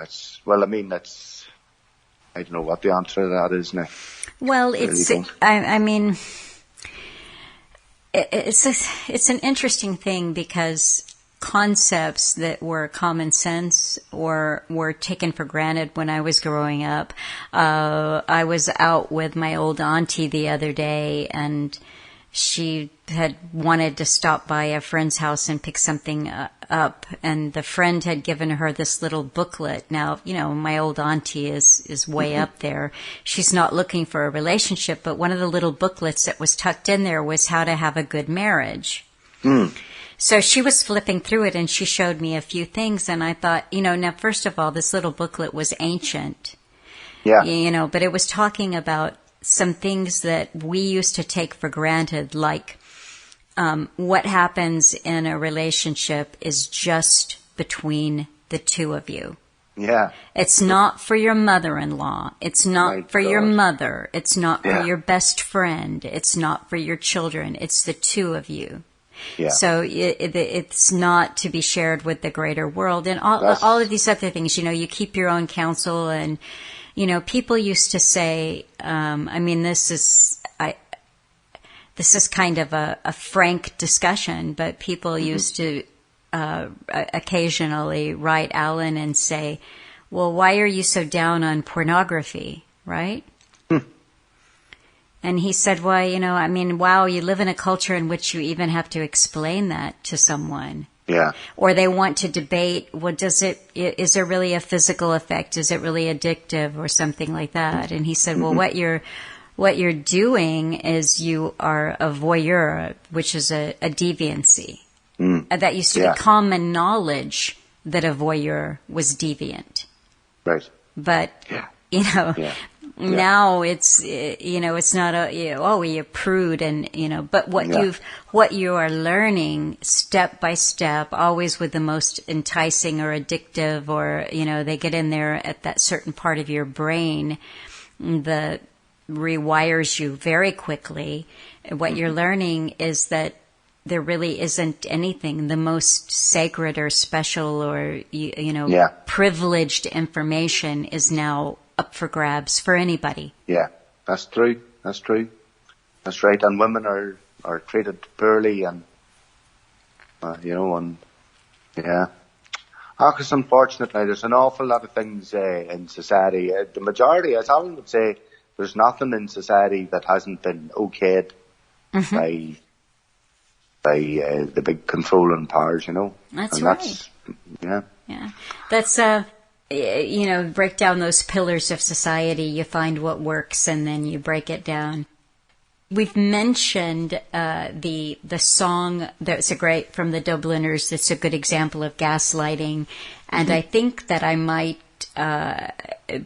I don't know what the answer to that is now. Well, it's an interesting thing because concepts that were common sense or were taken for granted when I was growing up. I was out with my old auntie the other day, and she had wanted to stop by a friend's house and pick something up, and the friend had given her this little booklet. Now, you know, my old auntie is way up there. She's not looking for a relationship, but one of the little booklets that was tucked in there was how to have a good marriage. So she was flipping through it, and she showed me a few things, and I thought, you know, now, first of all, this little booklet was ancient. Yeah. You know, but it was talking about some things that we used to take for granted, like what happens in a relationship is just between the two of you. Yeah. It's not for your mother-in-law. It's not for your mother. It's not for your best friend. It's not for your children. It's the two of you. Yeah. So it's not to be shared with the greater world. And all of these other things, you know, you keep your own counsel. And, you know, people used to say, this is kind of a frank discussion, but people used to occasionally write Alan and say, well, why are you so down on pornography, right? And he said, well, you know, I mean, wow, you live in a culture in which you even have to explain that to someone. Yeah. Or they want to debate, well, is there really a physical effect? Is it really addictive or something like that? And he said, well, what you're doing is you are a voyeur, which is a deviancy. That used to be common knowledge that a voyeur was deviant. Right. But, you know, now it's, you know, it's not you're prude and, you know, but what you are learning step by step, always with the most enticing or addictive, or, you know, they get in there at that certain part of your brain that rewires you very quickly. What you're learning is that there really isn't anything the most sacred or special or, privileged information is now up for grabs for anybody. Yeah, that's true. That's right. And women are treated poorly and, it's unfortunate now. There's an awful lot of things in society. The majority, as Alan would say, there's nothing in society that hasn't been okayed by the big controlling powers, you know. That's right. Yeah. That's break down those pillars of society. You find what works, and then you break it down. We've mentioned the song that's from the Dubliners. That's a good example of gaslighting, and I think that I might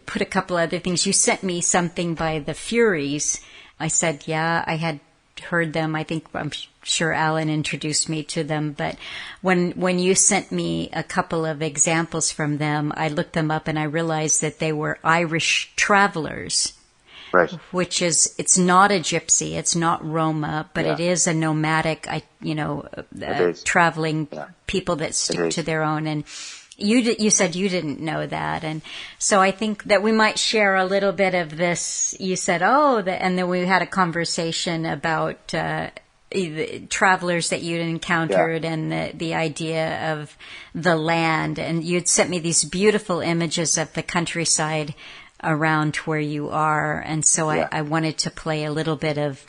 put a couple other things. You sent me something by the Fureys. I said, I had heard them. I'm sure Alan introduced me to them, but when you sent me a couple of examples from them, I looked them up and I realized that they were Irish travelers. Right. Which is, it's not a gypsy, it's not Roma, but it is a nomadic, traveling people that stick to their own. And you said you didn't know that. And so I think that we might share a little bit of this. You said, and then we had a conversation about travelers that you'd encountered and the idea of the land. And you'd sent me these beautiful images of the countryside around where you are. And so I wanted to play a little bit of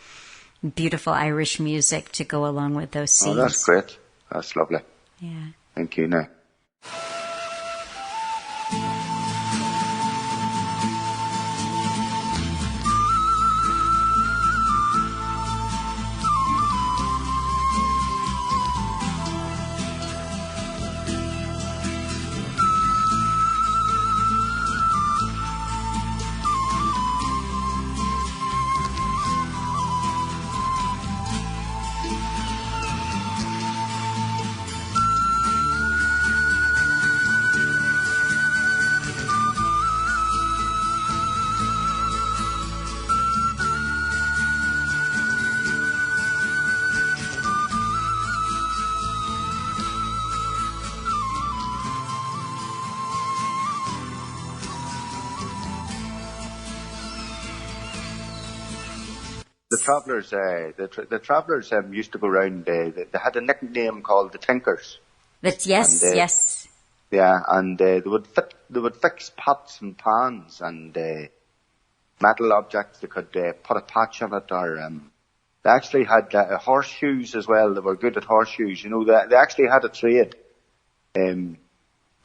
beautiful Irish music to go along with those scenes. Oh, that's great. That's lovely. Yeah. Thank you. Now. The Travellers, the Travellers used to go around. They had a nickname called the Tinkers. Yes, and, yes. Yeah, and they would fix pots and pans and metal objects. They could put a patch on it, or they actually had horseshoes as well. They were good at horseshoes. You know, they actually had a trade, and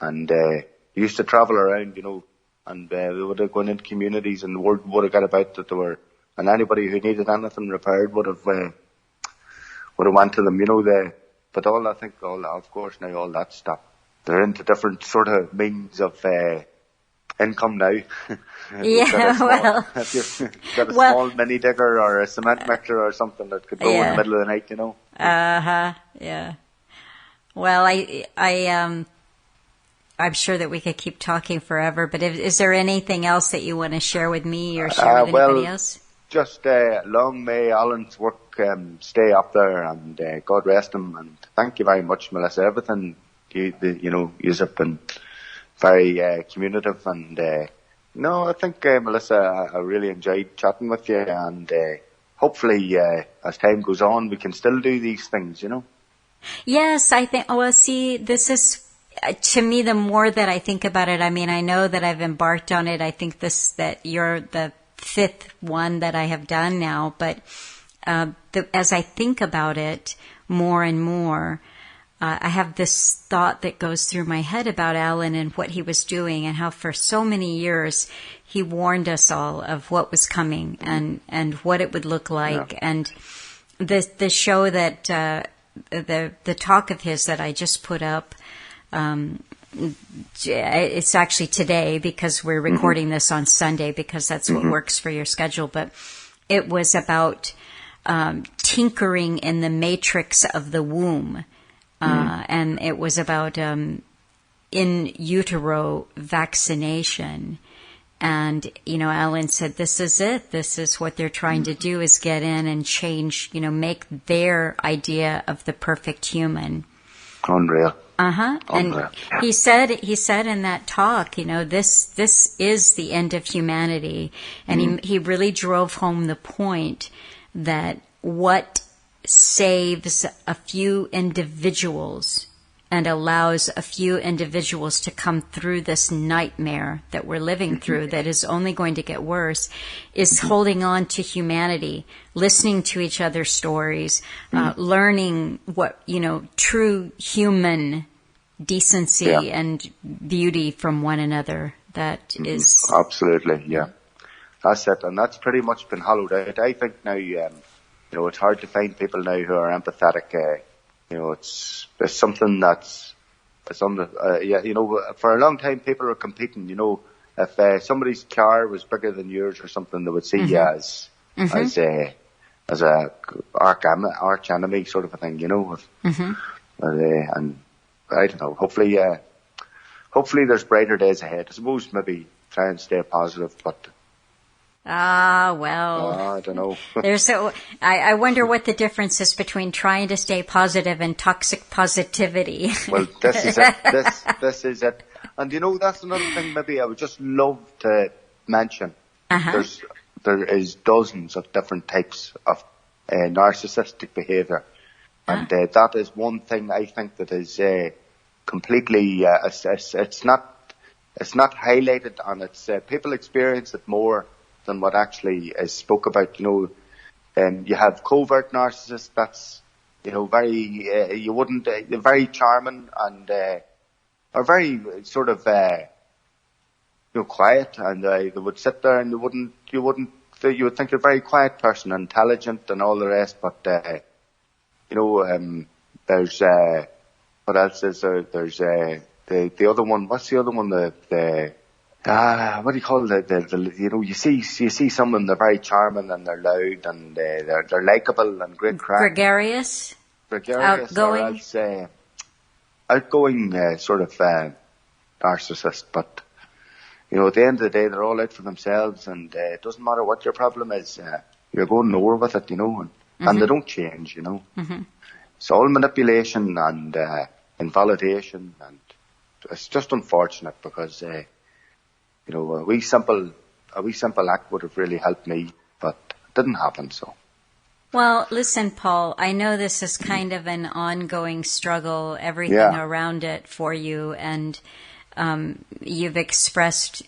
they used to travel around. You know, and they would have gone into communities, and the word would have got about that they were. And anybody who needed anything repaired would have went to them, you know. But of course now all that stopped. They're into different sort of means of income now. Yeah, if you've got a small mini digger or a cement mixer or something that could go in the middle of the night, you know. Yeah. Well, I'm sure that we could keep talking forever. But is there anything else that you want to share with me or share with anybody else? Just long may Alan's work stay up there, and God rest him. And thank you very much, Melissa. Everything you've been very communicative, and I think Melissa, I really enjoyed chatting with you, and hopefully as time goes on, we can still do these things, you know. Yes, I think. Well, see, this is. To me, the more that I think about it, I mean, I know that I've embarked on it. I think that you're the 5th one that I have done now. But as I think about it more and more, I have this thought that goes through my head about Alan and what he was doing, and how for so many years he warned us all of what was coming and what it would look like. Yeah. And the show that the talk of his that I just put up. It's actually today because we're recording this on Sunday because that's what works for your schedule. But it was about tinkering in the matrix of the womb. And it was about in utero vaccination. And, Alan said, this is it. This is what they're trying to do, is get in and change, make their idea of the perfect human. Unreal. And he said in that talk, this is the end of humanity. And he really drove home the point that what saves a few individuals and allows a few individuals to come through this nightmare that we're living through that is only going to get worse is holding on to humanity, listening to each other's stories, learning what, true human decency and beauty from one another. That is... Absolutely, yeah. That's it, and that's pretty much been hollowed out. I think now, it's hard to find people now who are empathetic. It's something that's for a long time people are competing. If somebody's car was bigger than yours or something, they would see you as a arch enemy sort of a thing. And I don't know. Hopefully there's brighter days ahead. I suppose maybe try and stay positive, but. I don't know. I wonder what the difference is between trying to stay positive and toxic positivity. Well, this is it. This is it. And that's another thing maybe I would just love to mention. There is dozens of different types of narcissistic behaviour. And that is one thing I think that is completely, it's not highlighted, and it's people experience it more than what actually is spoke about. You have covert narcissists. That's, very, you wouldn't, they're very charming and, are very sort of, quiet, and they would sit there and you would think they're a very quiet person, intelligent and all the rest, but, there's, what else is there? There's, the other one, what's the other one? What do you call it? You see some of them, they're very charming and they're loud and, they're likable and great crack. Gregarious, outgoing. Or else, outgoing, sort of, narcissist, but, at the end of the day, they're all out for themselves, and it doesn't matter what your problem is. You're going nowhere with it, and they don't change, Mm-hmm. It's all manipulation and invalidation, and it's just unfortunate because, a wee simple act would have really helped me, but it didn't happen. So. Well, listen, Paul, I know this is kind of an ongoing struggle, everything around it for you, and you've expressed,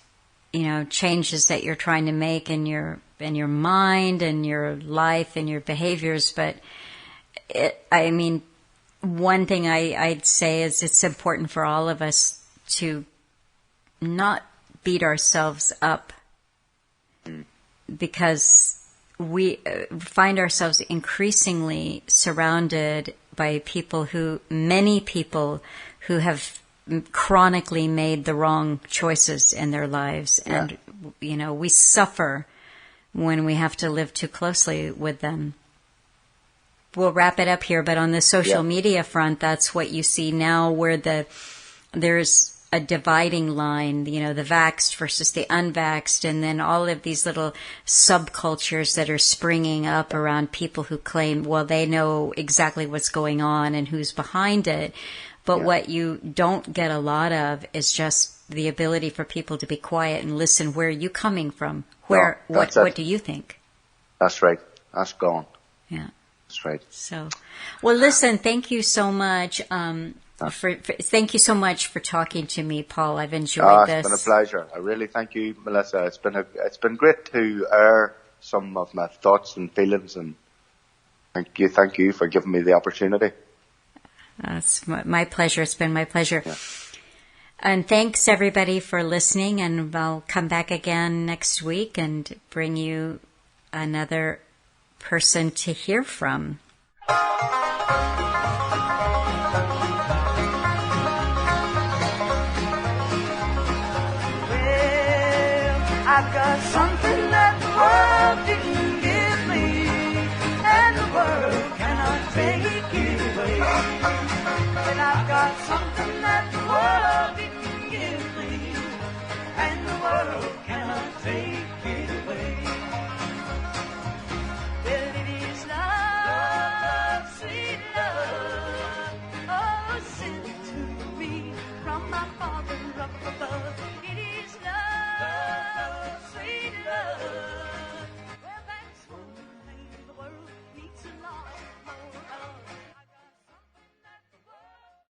changes that you're trying to make in your mind and your life and your behaviors. But one thing I'd say is it's important for all of us to not beat ourselves up, because we find ourselves increasingly surrounded by many people who have chronically made the wrong choices in their lives. Yeah. And, we suffer when we have to live too closely with them. We'll wrap it up here, but on the social media front, that's what you see now, where there's a dividing line, the vaxxed versus the unvaxxed, and then all of these little subcultures that are springing up around people who claim, well, they know exactly what's going on and who's behind it. But what you don't get a lot of is just the ability for people to be quiet and listen. Where are you coming from? What do you think? That's right. That's gone. Yeah. That's right. So, well, listen, thank you so much. Thank you so much for talking to me, Paul. I've enjoyed this. It's been a pleasure. I really thank you, Melissa. It's been great to air some of my thoughts and feelings, and thank you for giving me the opportunity. It's my pleasure. It's been my pleasure. Yeah. And thanks everybody for listening, and I'll come back again next week and bring you another person to hear from. Well, I've got something that the world didn't give me, and the world cannot take it away. And I've got something that the world didn't give me, and the world cannot take it away. Well, it is love, sweet love, oh, sent to me from my heart.